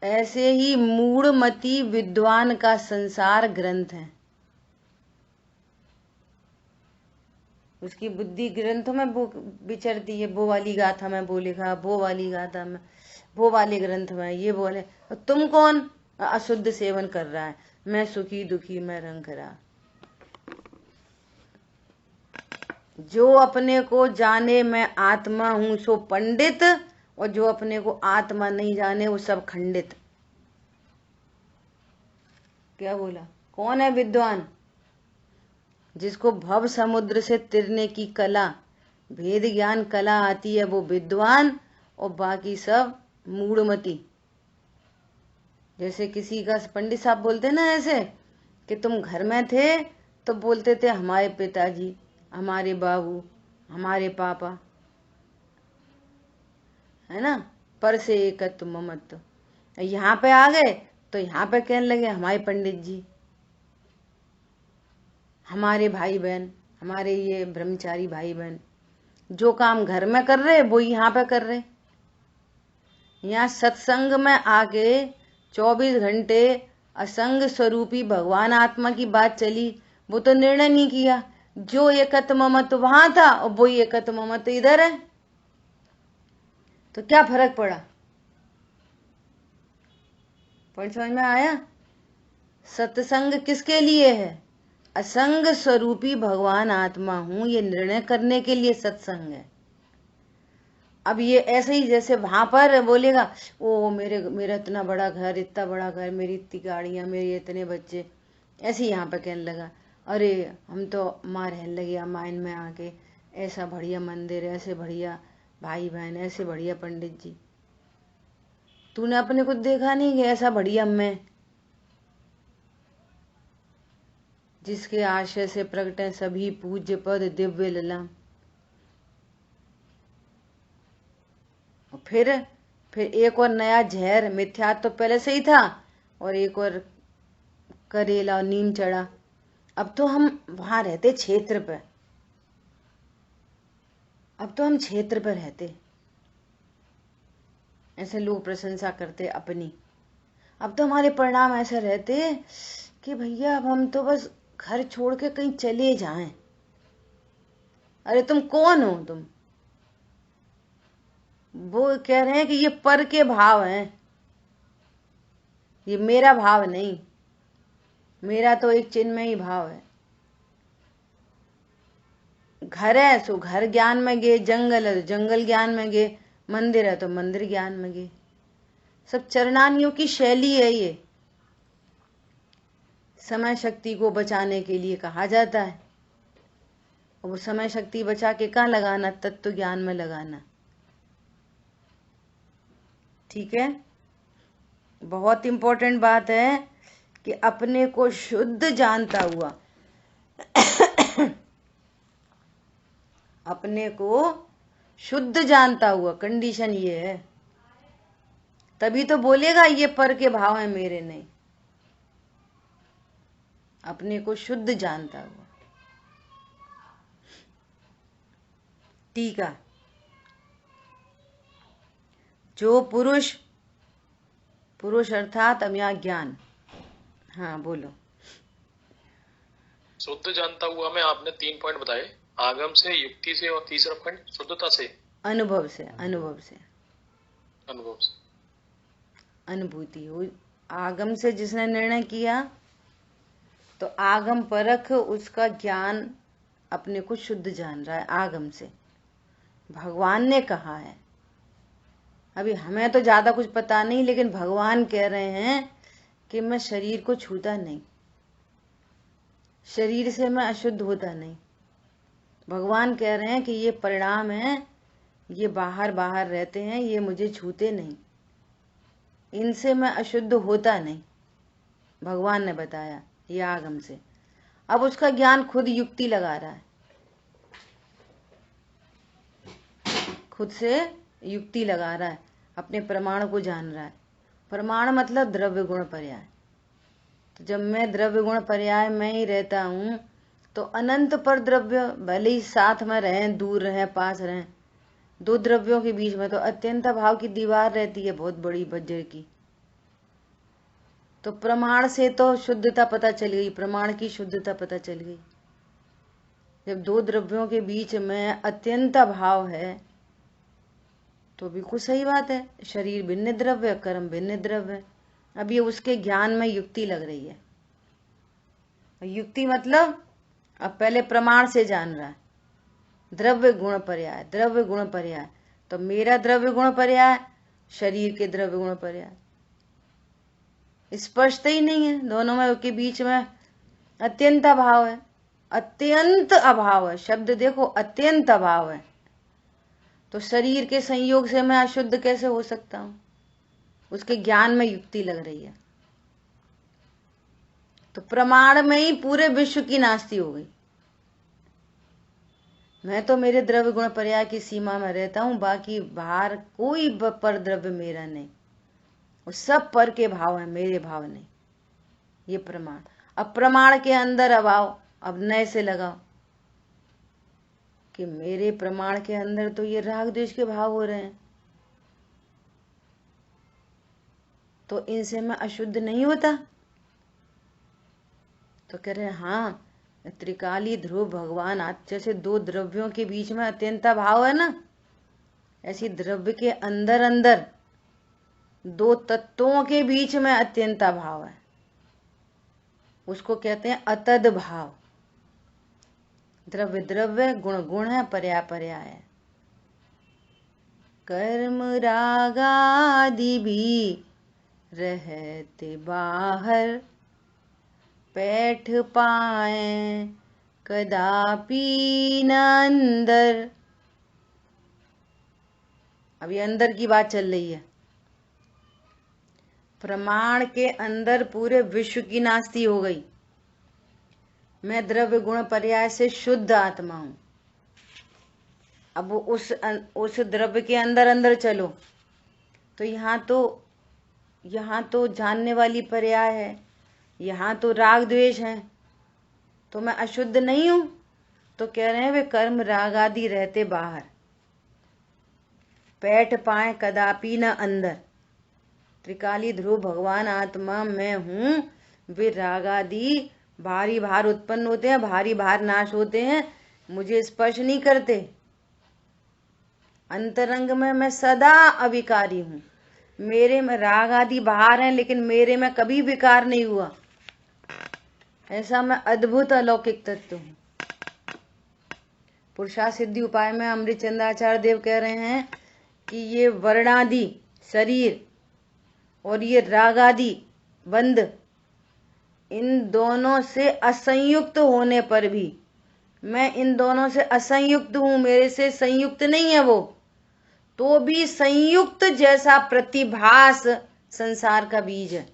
ऐसे ही मूढ़मती विद्वान का संसार ग्रंथ है। उसकी बुद्धि ग्रंथों में विचरती है। वो वाली गाथा में वो लिखा, वो वाली गाथा में, वो वाले ग्रंथ में ये बोले। तुम कौन अशुद्ध सेवन कर रहा है? मैं सुखी दुखी मैं रंग रहा। जो अपने को जाने मैं आत्मा हूं सो पंडित, और जो अपने को आत्मा नहीं जाने वो सब खंडित। क्या बोला? कौन है विद्वान? जिसको भव समुद्र से तिरने की कला, भेद ज्ञान कला आती है, वो विद्वान, और बाकी सब मूढ़मती। जैसे किसी का पंडित साहब बोलते ना ऐसे कि तुम घर में थे तो बोलते थे हमारे पिताजी, हमारे बाबू, हमारे पापा, है ना, पर से एकत्व ममत्व। यहाँ पे आ गए तो यहाँ पे कहने लगे हमारे पंडित जी, हमारे भाई बहन, हमारे ये ब्रह्मचारी भाई बहन। जो काम घर में कर रहे वो यहाँ पे कर रहे। यहाँ सत्संग में आके 24 घंटे असंग स्वरूपी भगवान आत्मा की बात चली, वो तो निर्णय नहीं किया। जो एकत्व ममत्व वहां था और वो एकत्व ममत्व इधर है, तो क्या फर्क पड़ा? पॉइंट समझ में आया? सत्संग किसके लिए है? असंग स्वरूपी भगवान आत्मा हूं ये निर्णय करने के लिए सत्संग है। अब ये ऐसे ही जैसे वहां पर बोलेगा ओ मेरा इतना बड़ा घर, इतना बड़ा घर, मेरी इतनी गाड़ियां, मेरे इतने बच्चे, ऐसे ही यहाँ पे कहने लगा अरे हम तो माँ रहने लगे माइन में आके, ऐसा बढ़िया मंदिर, ऐसे बढ़िया भाई बहन, ऐसे बढ़िया पंडित जी। तूने अपने को देखा नहीं कि ऐसा बढ़िया मैं, जिसके आशय से प्रकट है सभी पूज्य पद दिव्य लला। फिर एक और नया जहर, मिथ्या तो पहले से ही था, और एक और करेला और नीम चढ़ा। अब तो हम वहां रहते क्षेत्र पे, अब तो हम क्षेत्र पे रहते, ऐसे लोग प्रशंसा करते अपनी। अब तो हमारे परिणाम ऐसे रहते कि भैया अब हम तो बस घर छोड़ के कहीं चले जाएं। अरे तुम कौन हो? तुम, वो कह रहे हैं कि ये पर के भाव हैं, ये मेरा भाव नहीं, मेरा तो एक चिन्मयी भाव है। घर है सो घर ज्ञान में गए, जंगल है तो जंगल ज्ञान में गए, मंदिर है तो मंदिर ज्ञान में गए। सब चरणानियों की शैली है ये। समय शक्ति को बचाने के लिए कहा जाता है, और वो समय शक्ति बचा के कहाँ लगाना? तत्व ज्ञान में लगाना। ठीक है, बहुत इंपॉर्टेंट बात है कि अपने को शुद्ध जानता हुआ अपने को शुद्ध जानता हुआ, कंडीशन ये है, तभी तो बोलेगा ये पर के भाव है मेरे नहीं। अपने को शुद्ध जानता हुआ। टीका, जो पुरुष अर्थात अम्या ज्ञान। हाँ बोलो। शुद्ध जानता हुआ में आपने 3 पॉइंट बताए, आगम से, युक्ति से, और तीसरा पॉइंट शुद्धता से, अनुभव से अनुभूति हो। आगम से जिसने निर्णय किया तो आगम परख उसका ज्ञान अपने को शुद्ध जान रहा है आगम से। भगवान ने कहा है अभी हमें तो ज्यादा कुछ पता नहीं, लेकिन भगवान कह रहे हैं कि मैं शरीर को छूता नहीं, शरीर से मैं अशुद्ध होता नहीं। भगवान कह रहे हैं कि ये परिणाम है, ये बाहर बाहर रहते हैं, ये मुझे छूते नहीं, इनसे मैं अशुद्ध होता नहीं। भगवान ने बताया ये आगम से। अब उसका ज्ञान खुद युक्ति लगा रहा है, खुद से युक्ति लगा रहा है, अपने प्रमाण को जान रहा है। प्रमाण मतलब द्रव्य गुण पर्याय। तो जब मैं द्रव्य गुण पर्याय में ही रहता हूं तो अनंत पर द्रव्य भले ही साथ में रहें, दूर रहें, पास रहें, दो द्रव्यों के बीच में तो अत्यंत भाव की दीवार रहती है, बहुत बड़ी वज्र की। तो प्रमाण से तो शुद्धता पता चल गई, प्रमाण की शुद्धता पता चल गई। जब दो द्रव्यों के बीच में अत्यंत भाव है तो बिल्कुल सही बात है, शरीर भिन्न द्रव्य, कर्म भिन्न द्रव्य। अब ये उसके ज्ञान में युक्ति लग रही है। युक्ति मतलब अब पहले प्रमाण से जान रहा है, द्रव्य गुण पर्याय, द्रव्य गुण पर्याय। तो मेरा द्रव्य गुण पर्याय, शरीर के द्रव्य गुण पर्याय, स्पष्ट ही नहीं है। दोनों में के बीच में अत्यंत अभाव है, अत्यंत अभाव है। शब्द देखो, अत्यंत अभाव है। तो शरीर के संयोग से मैं अशुद्ध कैसे हो सकता हूं? उसके ज्ञान में युक्ति लग रही है। तो प्रमाण में ही पूरे विश्व की नास्ती हो गई। मैं तो मेरे द्रव्य गुण पर्याय की सीमा में रहता हूं, बाकी बाहर कोई पर द्रव्य मेरा नहीं, वो सब पर के भाव है, मेरे भाव नहीं। ये प्रमाण। अब प्रमाण के अंदर अभाव, अब नए से लगाओ कि मेरे प्रमाण के अंदर तो ये राग द्वेष के भाव हो रहे हैं, तो इनसे मैं अशुद्ध नहीं होता। तो कह रहे हैं हाँ, त्रिकाली ध्रुव भगवान आज जैसे दो द्रव्यों के बीच में अत्यंता भाव है ना, ऐसी द्रव्य के अंदर अंदर दो तत्वों के बीच में अत्यंता भाव है, उसको कहते हैं अतद भाव। द्रव्य द्रव्य, गुण गुण है, पर्याय पर्याय है। कर्म रागादि भी रहते बाहर, बैठ पाए कदापि न अंदर। अब ये अंदर की बात चल रही है। प्रमाण के अंदर पूरे विश्व की नास्ती हो गई। मैं द्रव्य गुण पर्याय से शुद्ध आत्मा हूं। अब उस द्रव्य के अंदर अंदर चलो तो यहाँ तो जानने वाली पर्याय है, यहाँ तो राग द्वेष है, तो मैं अशुद्ध नहीं हूं। तो कह रहे हैं वे कर्म राग आदि रहते बाहर, बैठ पाए कदापि न अंदर। त्रिकाली ध्रुव भगवान आत्मा मैं हूं, वे राग आदि भारी भार उत्पन्न होते हैं, भारी भार नाश होते हैं, मुझे स्पर्श नहीं करते। अंतरंग में मैं सदा अविकारी हूं। मेरे में राग आदि बाहर हैं, लेकिन मेरे में कभी विकार नहीं हुआ। ऐसा मैं अद्भुत अलौकिक तत्व हूं। पुरुषार्थ सिद्धि उपाय में अमृतचंद्राचार्य देव कह रहे हैं कि ये वर्णादि शरीर और ये रागादि बंध, इन दोनों से असंयुक्त होने पर भी मैं इन दोनों से असंयुक्त हूं, मेरे से संयुक्त नहीं है वो, तो भी संयुक्त जैसा प्रतिभास संसार का बीज है।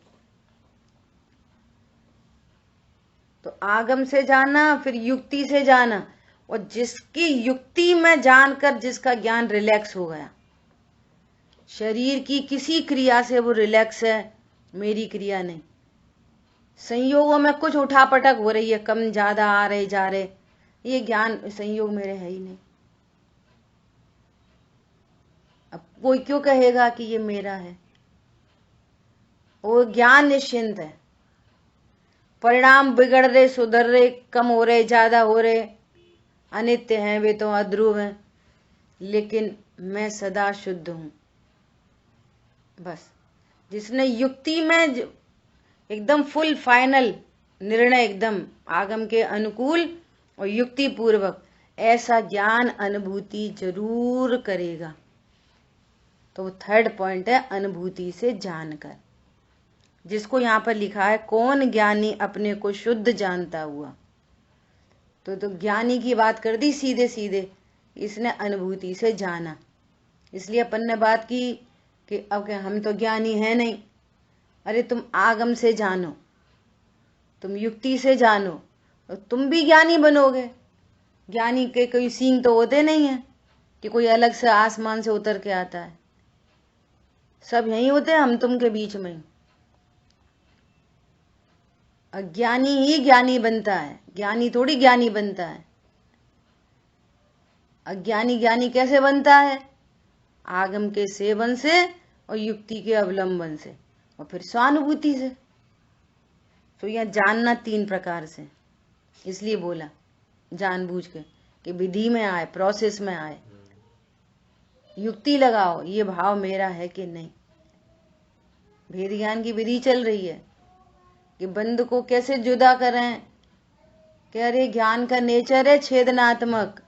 तो आगम से जाना, फिर युक्ति से जाना, और जिसकी युक्ति में जानकर जिसका ज्ञान रिलैक्स हो गया, शरीर की किसी क्रिया से वो रिलैक्स है, मेरी क्रिया नहीं। संयोगों में कुछ उठापटक हो रही है, कम ज्यादा आ रहे जा रहे, ये ज्ञान संयोग मेरे है ही नहीं। अब कोई क्यों कहेगा कि ये मेरा है? वो ज्ञान निश्चिंत है। परिणाम बिगड़ रहे, सुधर रहे, कम हो रहे, ज्यादा हो रहे, अनित्य हैं, वे तो अध्रुव हैं, लेकिन मैं सदा शुद्ध हूं। बस जिसने युक्ति में एकदम फुल फाइनल निर्णय, एकदम आगम के अनुकूल और युक्ति पूर्वक, ऐसा ज्ञान अनुभूति जरूर करेगा। तो वो थर्ड पॉइंट है अनुभूति से जानकर, जिसको यहाँ पर लिखा है कौन ज्ञानी अपने को शुद्ध जानता हुआ। तो ज्ञानी की बात कर दी सीधे सीधे, इसने अनुभूति से जाना। इसलिए अपन ने बात की कि अब हम तो ज्ञानी है नहीं। अरे तुम आगम से जानो, तुम युक्ति से जानो, तो तुम भी ज्ञानी बनोगे। ज्ञानी के कोई सींग तो होते नहीं है कि कोई अलग से आसमान से उतर के आता है, सब यही होते हैं हम तुम के बीच में। अज्ञानी ही ज्ञानी बनता है, ज्ञानी थोड़ी ज्ञानी बनता है। अज्ञानी ज्ञानी कैसे बनता है? आगम के सेवन से और युक्ति के अवलंबन से और फिर स्वानुभूति से। तो यह जानना 3 प्रकार से, इसलिए बोला जानबूझ के कि विधि में आए, प्रोसेस में आए, युक्ति लगाओ ये भाव मेरा है कि नहीं। भेद ज्ञान की विधि चल रही है कि बंद को कैसे जुदा करें, कि अरे ज्ञान का नेचर है छेदनात्मक,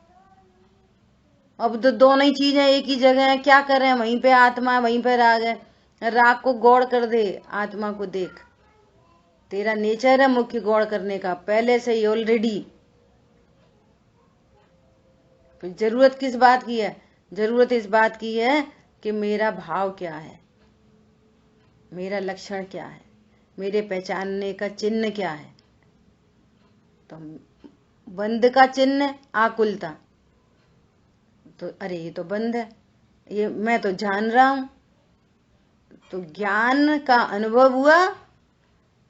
अब तो दोनों ही चीजें एक ही जगह है, क्या करें, वहीं पे आत्मा है वहीं पे राग है। राग को गौड़ कर दे, आत्मा को देख, तेरा नेचर है मुख्य गौड़ करने का पहले से ही ऑलरेडी। फिर जरूरत किस बात की है? जरूरत इस बात की है कि मेरा भाव क्या है, मेरा लक्षण क्या है, मेरे पहचानने का चिन्ह क्या है। तो बंद का चिन्ह आकुलता, तो अरे ये तो बंद है, ये मैं तो जान रहा हूं। तो ज्ञान का अनुभव हुआ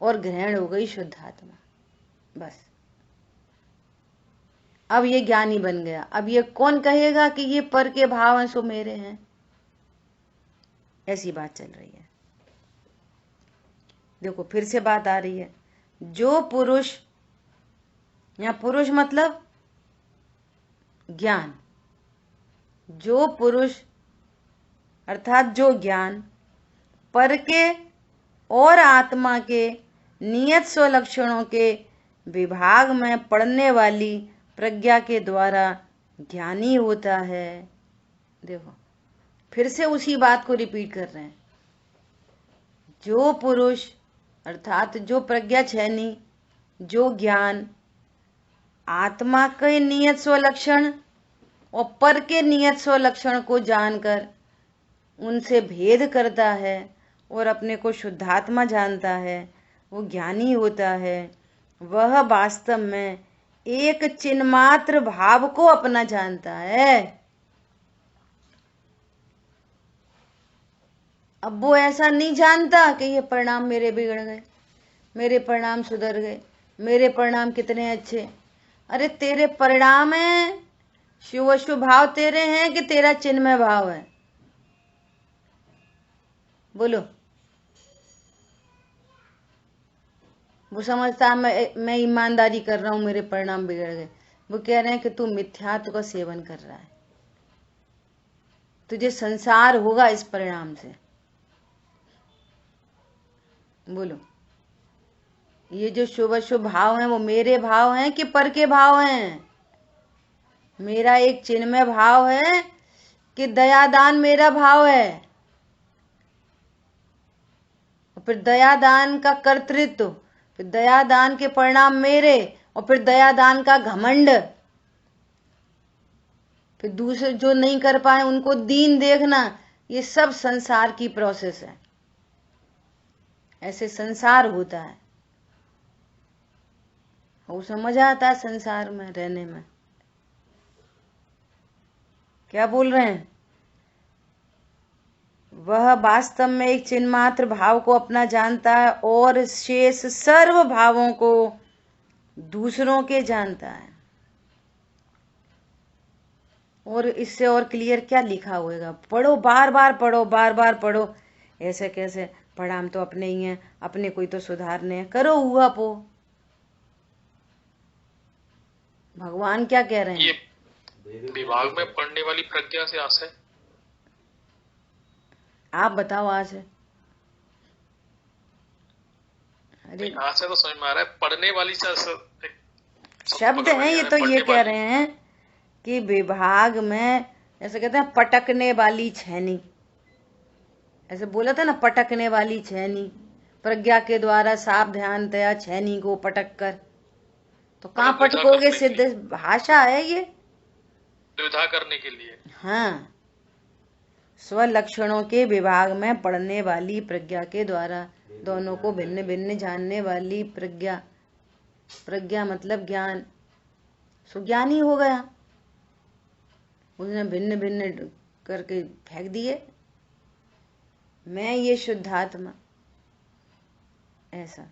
और ग्रहण हो गई शुद्ध आत्मा, बस। अब ये ज्ञानी बन गया। अब ये कौन कहेगा कि ये पर के भाव हैं सो मेरे हैं? ऐसी बात चल रही है। देखो फिर से बात आ रही है, जो पुरुष, यहां पुरुष मतलब ज्ञान, जो पुरुष अर्थात जो ज्ञान पर के और आत्मा के नियत स्वलक्षणों के विभाग में पड़ने वाली प्रज्ञा के द्वारा ज्ञानी होता है। देखो फिर से उसी बात को रिपीट कर रहे हैं। जो पुरुष अर्थात जो प्रज्ञा छैनी, जो ज्ञान आत्मा के नियत स्वलक्षण और पर के नियत स्वलक्षण को जानकर उनसे भेद करता है और अपने को शुद्धात्मा जानता है, वो ज्ञानी होता है। वह वास्तव में एक चिन्मात्र भाव को अपना जानता है। अब वो ऐसा नहीं जानता कि ये परिणाम मेरे बिगड़ गए, मेरे परिणाम सुधर गए, मेरे परिणाम कितने अच्छे। अरे तेरे परिणाम है, शुभ अशुभ भाव तेरे हैं कि तेरा चिन्मय भाव है? बोलो। वो समझता मैं ईमानदारी कर रहा हूं, मेरे परिणाम बिगड़ गए। वो कह रहे हैं कि तू मिथ्यात्व का सेवन कर रहा है, तुझे संसार होगा इस परिणाम से। बोलो, ये जो शुभ अशुभ भाव हैं वो मेरे भाव हैं कि पर के भाव हैं? मेरा एक चिन्मय भाव है कि दयादान मेरा भाव है? और फिर दयादान का कर्तृत्व, फिर दयादान के परिणाम मेरे, और फिर दयादान का घमंड, फिर दूसरे जो नहीं कर पाए उनको दीन देखना, ये सब संसार की प्रोसेस है। ऐसे संसार होता है, वो समझ आता है संसार में रहने में। क्या बोल रहे हैं? वह वास्तव में एक चिन्मात्र भाव को अपना जानता है और शेष सर्व भावों को दूसरों के जानता है। और इससे और क्लियर क्या लिखा होगा? पढ़ो, बार बार पढ़ो, बार बार पढ़ो। ऐसे कैसे? परिणाम तो अपने ही हैं, अपने कोई तो सुधारने हैं। करो हुआ पो। भगवान क्या कह रहे हैं? ये विभाग में पढ़ने वाली प्रज्ञा से आशा है। आप बताओ आज है। अरे आशा तो समझ में आ रहा है, पढ़ने वाली शब्द है ये। तो ये कह रहे हैं कि विभाग में, ऐसे कहते हैं पटकने वाली छैनी, ऐसे बोला था ना, पटकने वाली छैनी, प्रज्ञा के द्वारा सावधानतया छैनी को पटक कर। तो कहाँ पटकोगे? सिद्ध भाषा है ये, द्विधा करने के लिए। हाँ, स्वलक्षणों के विभाग में पढ़ने वाली प्रज्ञा के द्वारा, दोनों को भिन्न भिन्न जानने वाली प्रज्ञा। प्रज्ञा मतलब ज्ञान, सुज्ञानी हो गया, उसने भिन्न भिन्न करके फेंक दिए, मैं ये शुद्धात्मा, ऐसा।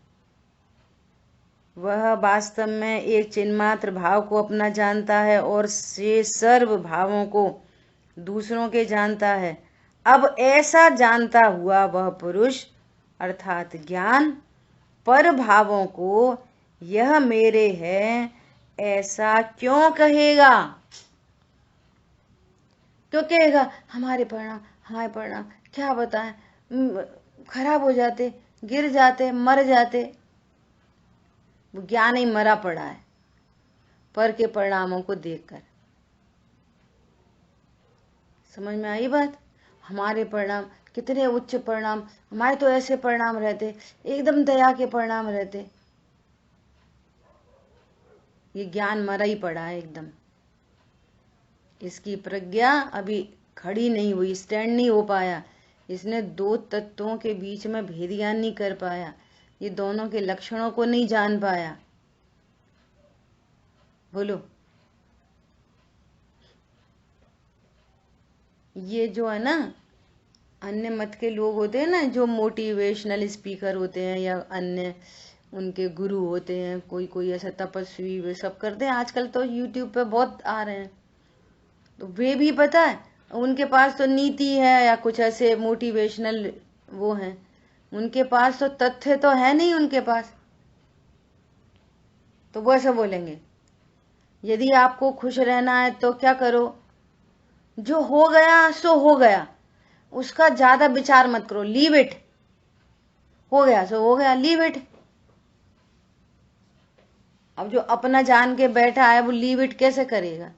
वह वास्तव में एक चिन्मात्र भाव को अपना जानता है और से सर्व भावों को दूसरों के जानता है। अब ऐसा जानता हुआ वह पुरुष अर्थात ज्ञान पर भावों को यह मेरे है ऐसा क्यों कहेगा? क्यों कहेगा? हमारे परिणाम क्या बताएं, खराब हो जाते, गिर जाते, मर जाते। वो ज्ञान ही मरा पड़ा है पर के परिणामों को देखकर। समझ में आई बात? हमारे परिणाम कितने उच्च परिणाम, हमारे तो ऐसे परिणाम रहते, एकदम दया के परिणाम रहते। ये ज्ञान मरा ही पड़ा है एकदम। इसकी प्रज्ञा अभी खड़ी नहीं हुई, स्टैंड नहीं हो पाया। इसने दो तत्वों के बीच में भेद ज्ञान नहीं कर पाया, ये दोनों के लक्षणों को नहीं जान पाया। बोलो, ये जो है ना, अन्य मत के लोग होते हैं ना, जो मोटिवेशनल स्पीकर होते हैं या अन्य उनके गुरु होते हैं, कोई कोई ऐसा तपस्वी, वे सब करते हैं। आजकल तो यूट्यूब पे बहुत आ रहे हैं, तो वे भी पता है उनके पास तो नीति है या कुछ ऐसे मोटिवेशनल वो हैं, उनके पास तो तथ्य तो है नहीं उनके पास। तो वो ऐसा बोलेंगे, यदि आपको खुश रहना है तो क्या करो, जो हो गया सो हो गया, उसका ज्यादा विचार मत करो, लीव इट। हो गया सो हो गया, लीव इट। अब जो अपना जान के बैठा है वो लीव इट कैसे करेगा?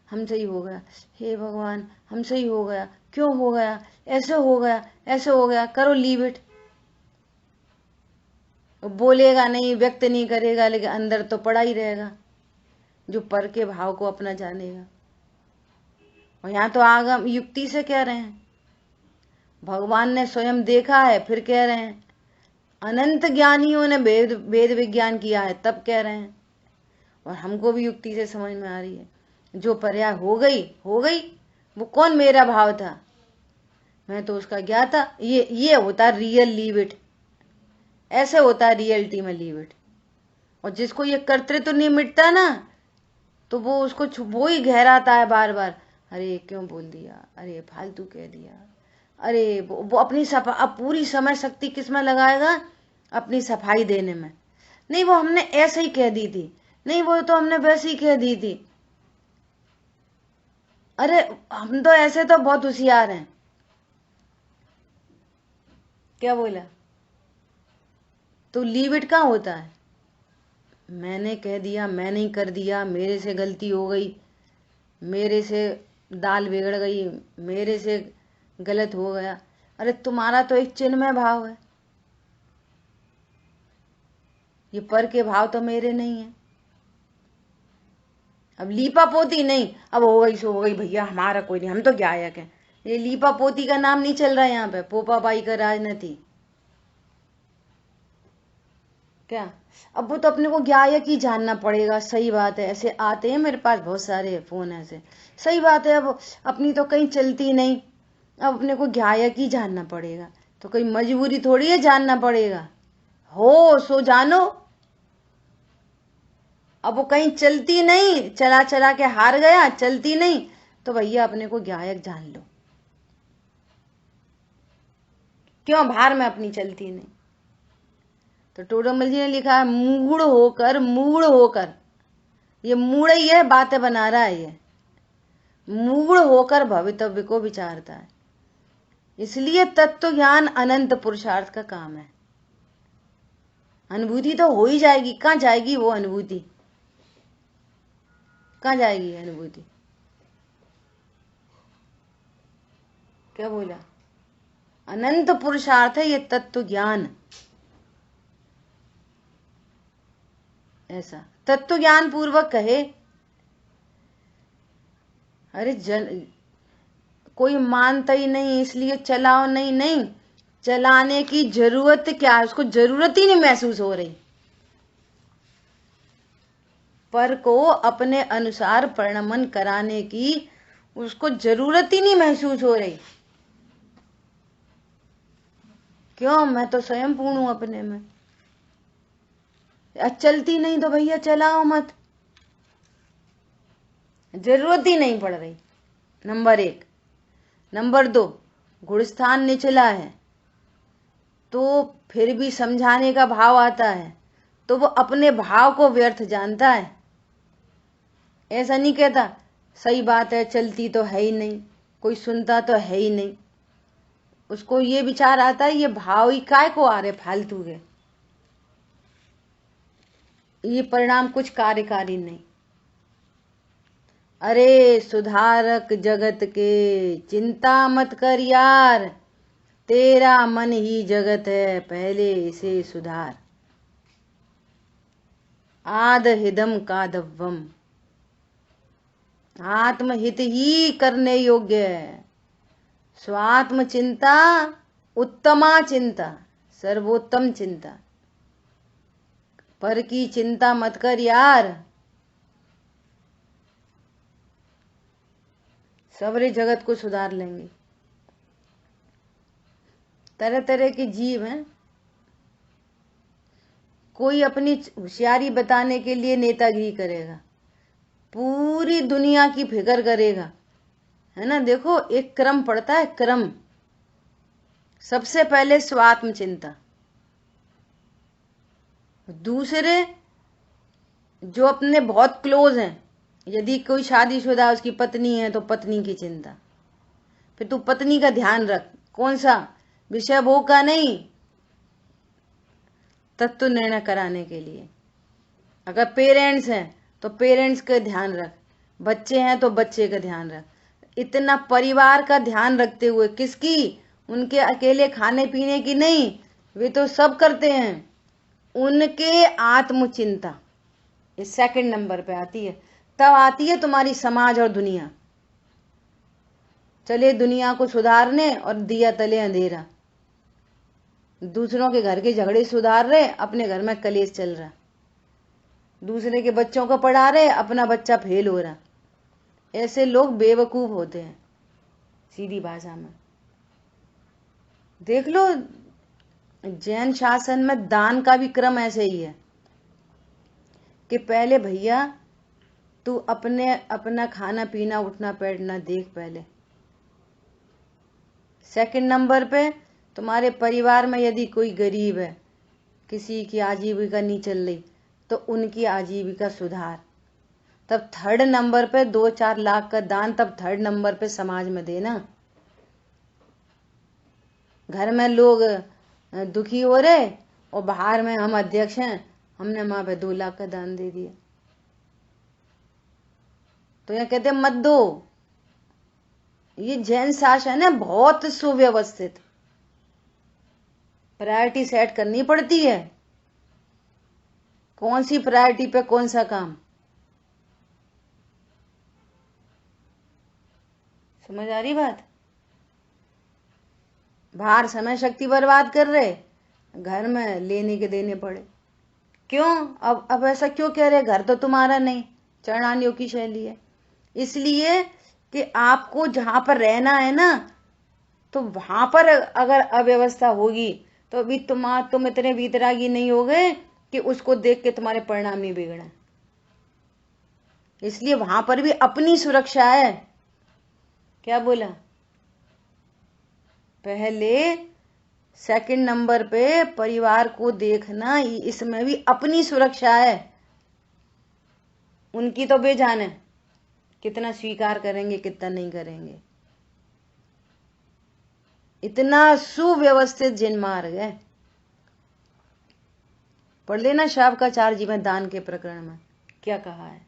हमसे ही हो गया, हे भगवान हमसे ही हो गया, क्यों हो गया, ऐसे हो गया, ऐसे हो गया, करो लीव इट। बोलेगा नहीं, व्यक्त नहीं करेगा, लेकिन अंदर तो पड़ा ही रहेगा। जो पर के भाव को अपना जानेगा। और यहाँ तो आगम युक्ति से कह रहे हैं, भगवान ने स्वयं देखा है फिर कह रहे हैं, अनंत ज्ञानियों ने वेद विज्ञान किया है तब कह रहे हैं। और हमको भी युक्ति से समझ में आ रही है, जो पर्याय हो गई हो गई, वो कौन मेरा भाव था, मैं तो उसका ज्ञाता। ये होता रियल लीव इट, ऐसे होता है रियलिटी में लीव इट। और जिसको ये कर्तृत्व तो नहीं मिटता ना, तो वो उसको वो ही गहराता है बार बार, अरे क्यों बोल दिया, अरे फालतू कह दिया, अरे वो अपनी सफा, अब पूरी समय शक्ति किसमें लगाएगा? अपनी सफाई देने में। नहीं वो हमने ऐसे ही कह दी थी, नहीं वो तो हमने वैसे ही कह दी थी, अरे हम तो ऐसे तो बहुत होशियार हैं। क्या बोला? तो लीव इट कहाँ होता है? मैंने कह दिया, मैंने ही कर दिया, मेरे से गलती हो गई, मेरे से दाल बिगड़ गई, मेरे से गलत हो गया। अरे तुम्हारा तो एक चिन्मय भाव है, ये पर के भाव तो मेरे नहीं है। अब लीपा पोती नहीं, अब हो गई सो हो गई भैया, हमारा कोई नहीं, हम तो गायक हैं। ये लीपा पोती का नाम नहीं चल रहा है यहाँ पे, पोपा बाई का राजनीति क्या। अब वो तो अपने को गायक ही जानना पड़ेगा। सही बात है, ऐसे आते हैं मेरे पास बहुत सारे फोन ऐसे। सही बात है, अब अपनी तो कहीं चलती नहीं, अब अपने को गायक ही जानना पड़ेगा। तो कोई मजबूरी थोड़ी है, जानना पड़ेगा, हो सो जानो। अब वो कहीं चलती नहीं, चला चला के हार गया, चलती नहीं, तो भैया अपने को गायक जान लो। क्यों भार में अपनी चलती नहीं? तो टोडरमल जी ने लिखा है, मूढ़ होकर, मूढ़ होकर, ये मूढ़ ही है, बातें बना रहा है ये, मूढ़ होकर भवितव्य को विचारता है। इसलिए तत्व ज्ञान अनंत पुरुषार्थ का काम है। अनुभूति तो हो ही जाएगी, कहाँ जाएगी वो अनुभूति, कहाँ जाएगी अनुभूति? क्या बोला? अनंत पुरुषार्थ है ये तत्व ज्ञान। ऐसा तत्व ज्ञान पूर्वक कहे। अरे कोई मानता ही नहीं इसलिए चलाओ, नहीं नहीं, चलाने की जरूरत क्या है, उसको जरूरत ही नहीं महसूस हो रही। पर को अपने अनुसार परिणमन कराने की उसको जरूरत ही नहीं महसूस हो रही। क्यों? मैं तो स्वयं पूर्ण हूं अपने में। चलती नहीं तो भैया चलाओ मत, जरूरत ही नहीं पड़ रही। नंबर 1। नंबर 2, गुणस्थान निचला है तो फिर भी समझाने का भाव आता है तो वो अपने भाव को व्यर्थ जानता है। ऐसा नहीं कहता सही बात है, चलती तो है ही नहीं, कोई सुनता तो है ही नहीं। उसको ये विचार आता है ये भाव ही काय को आ रहे फालतू के, ये परिणाम कुछ कार्यकारी नहीं। अरे सुधारक जगत के, चिंता मत कर यार, तेरा मन ही जगत है, पहले इसे सुधार। आद हिदम कादव्वम, आत्महित ही करने योग्य है। स्वात्म चिंता उत्तमा चिंता, सर्वोत्तम चिंता। पर की चिंता मत कर यार, सवरे जगत को सुधार लेंगे। तरह तरह के जीव हैं, कोई अपनी होशियारी बताने के लिए नेतागिरी करेगा, पूरी दुनिया की फिक्र करेगा, है ना। देखो एक क्रम पड़ता है, क्रम। सबसे पहले स्वात्म चिंता, दूसरे जो अपने बहुत क्लोज हैं, यदि कोई शादीशुदा उसकी पत्नी है तो पत्नी की चिंता। फिर तू पत्नी का ध्यान रख, कौन सा विषय भोग का नहीं, तत्व निर्णय कराने के लिए। अगर पेरेंट्स हैं तो पेरेंट्स का ध्यान रख, बच्चे हैं तो बच्चे का ध्यान रख। इतना परिवार का ध्यान रखते हुए, किसकी? उनके अकेले खाने पीने की नहीं, वे तो सब करते हैं, उनके आत्मचिंता इस सेकंड नंबर पे आती है। तब आती है तुम्हारी समाज और दुनिया। चले दुनिया को सुधारने और दिया तले अंधेरा, दूसरों के घर के झगड़े सुधार रहे, अपने घर में कलेश चल रहा, दूसरे के बच्चों को पढ़ा रहे, अपना बच्चा फेल हो रहा। ऐसे लोग बेवकूफ होते हैं, सीधी भाषा में। देख लो जैन शासन में दान का भी क्रम ऐसे ही है कि पहले भैया तू अपना खाना पीना उठना बैठना देख पहले। सेकंड नंबर पे तुम्हारे परिवार में यदि कोई गरीब है, किसी की आजीविका नहीं चल रही, तो उनकी आजीविका सुधार। तब थर्ड नंबर पे 2-4 लाख का दान, तब थर्ड नंबर पे समाज में देना। घर में लोग दुखी हो रहे और बाहर में हम अध्यक्ष हैं, हमने वहां पे 2 लाख का दान दे दिया, तो यह कहते मत दो। ये जैन शासन है बहुत सुव्यवस्थित, प्रायोरिटी सेट करनी पड़ती है, कौन सी प्रायोरिटी पे कौन सा काम। समझ आ रही बात? बाहर समय शक्ति बर्बाद कर रहे, घर में लेने के देने पड़े। क्यों? अब ऐसा क्यों कह रहे? घर तो तुम्हारा नहीं, चरणानियों की शैली है। इसलिए कि आपको जहां पर रहना है ना, तो वहां पर अगर अव्यवस्था होगी तो अभी तुम इतने वीतरागी नहीं हो गए कि उसको देख के तुम्हारे परिणाम नहीं बिगड़े। इसलिए वहां पर भी अपनी सुरक्षा है। क्या बोला? पहले सेकंड नंबर पे परिवार को देखना, इसमें भी अपनी सुरक्षा है। उनकी तो बेजान है, कितना स्वीकार करेंगे कितना नहीं करेंगे। इतना सुव्यवस्थित जिन मार्ग है। पढ़ लेना शावकाचार्य जी में दान के प्रकरण में क्या कहा है।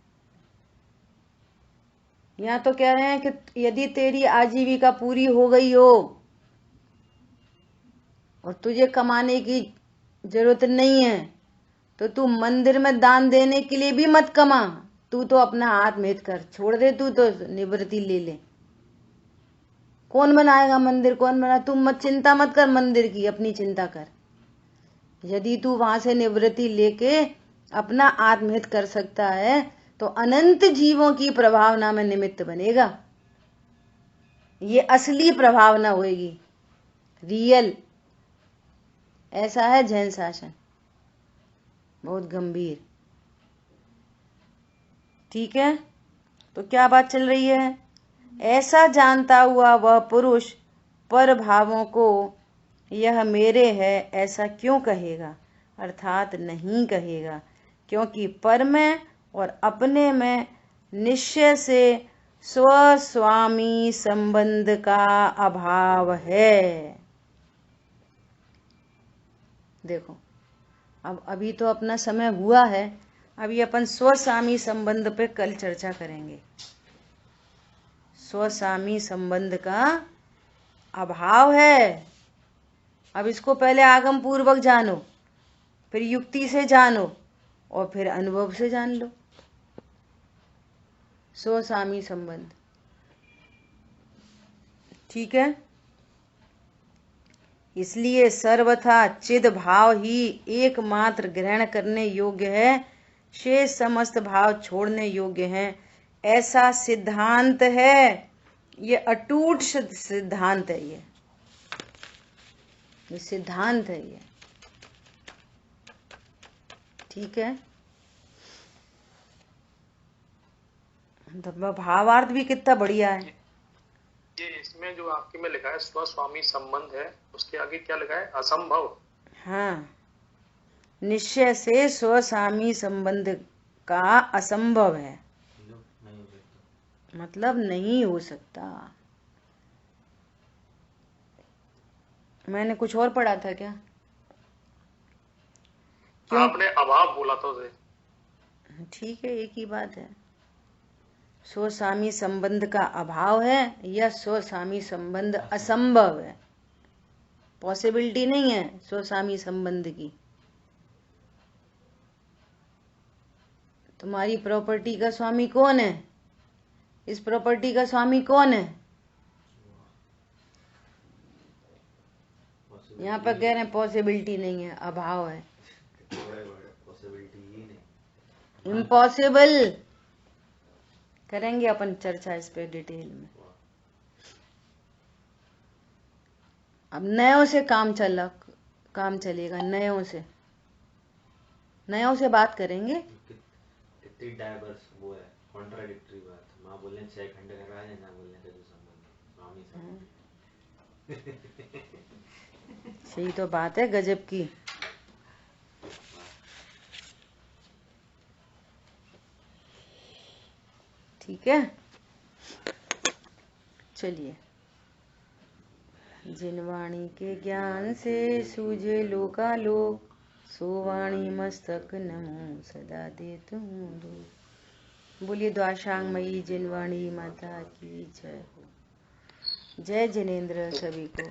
यहां तो कह रहे हैं कि यदि तेरी आजीविका पूरी हो गई हो और तुझे कमाने की जरूरत नहीं है तो तू मंदिर में दान देने के लिए भी मत कमा, तू तो अपना हाथ मेद कर, छोड़ दे, तू तो निवृत्ति ले ले। कौन बनाएगा मंदिर, कौन बना, तू मत चिंता मत कर मंदिर की, अपनी चिंता कर। यदि तू वहां से निवृत्ति लेके अपना आत्महित कर सकता है तो अनंत जीवों की प्रभावना में निमित्त बनेगा। ये असली प्रभावना होगी, रियल। ऐसा है जैन शासन, बहुत गंभीर। ठीक है, तो क्या बात चल रही है? ऐसा जानता हुआ वह पुरुष पर भावों को यह मेरे है ऐसा क्यों कहेगा, अर्थात नहीं कहेगा, क्योंकि पर में और अपने में निश्चय से स्वस्वामी संबंध का अभाव है। देखो, अब अभी तो अपना समय हुआ है, अभी अपन स्वस्वामी संबंध पे कल चर्चा करेंगे। स्वस्वामी संबंध का अभाव है। अब इसको पहले आगम पूर्वक जानो, फिर युक्ति से जानो और फिर अनुभव से जान लो। स्वस्वामी संबंध, ठीक है। इसलिए सर्वथा चिद भाव ही एकमात्र ग्रहण करने योग्य है, शेष समस्त भाव छोड़ने योग्य है, ऐसा सिद्धांत है। ये अटूट सिद्धांत है, ये सिद्धांत है ये, ठीक है। तो भावार्थ भी कितना बढ़िया है। ये इसमें जो आपके में लिखा है स्वस्वामी संबंध है, उसके आगे क्या लिखा है? असंभव। हाँ, निश्चय से स्वस्वामी संबंध का असंभव है, मतलब नहीं हो सकता। मैंने कुछ और पढ़ा था क्या? क्यों? आपने अभाव बोला था उसे। ठीक है, एक ही बात है। स्वस्वामी संबंध का अभाव है या स्वस्वामी संबंध असंभव है, पॉसिबिलिटी नहीं है स्वस्वामी संबंध की। तुम्हारी प्रॉपर्टी का स्वामी कौन है? इस प्रॉपर्टी का स्वामी कौन है? यहाँ पर कह रहे हैं पॉसिबिलिटी नहीं है, अभाव है, इम्पॉसिबल। करेंगे अपन चर्चा इस पे डिटेल में। अब नयों से काम चलेगा, नयों से बात करेंगे। कितनी डाइवर्स वो है, कॉन्ट्राडिक्टरी बात। माँ बोले 6 घंटे का राज है, ना बोलने का जो संबंध, स्वामी सही तो बात है गजब की। ठीक है, चलिए। जिन वाणी के ज्ञान से सूझे लोकालोक, सो वाणी मस्तक नमो सदा देत हूँ दो। बोलिए द्वाशांगमयी जिनवाणी माता की जय हो। जय जिनेंद्र सभी को।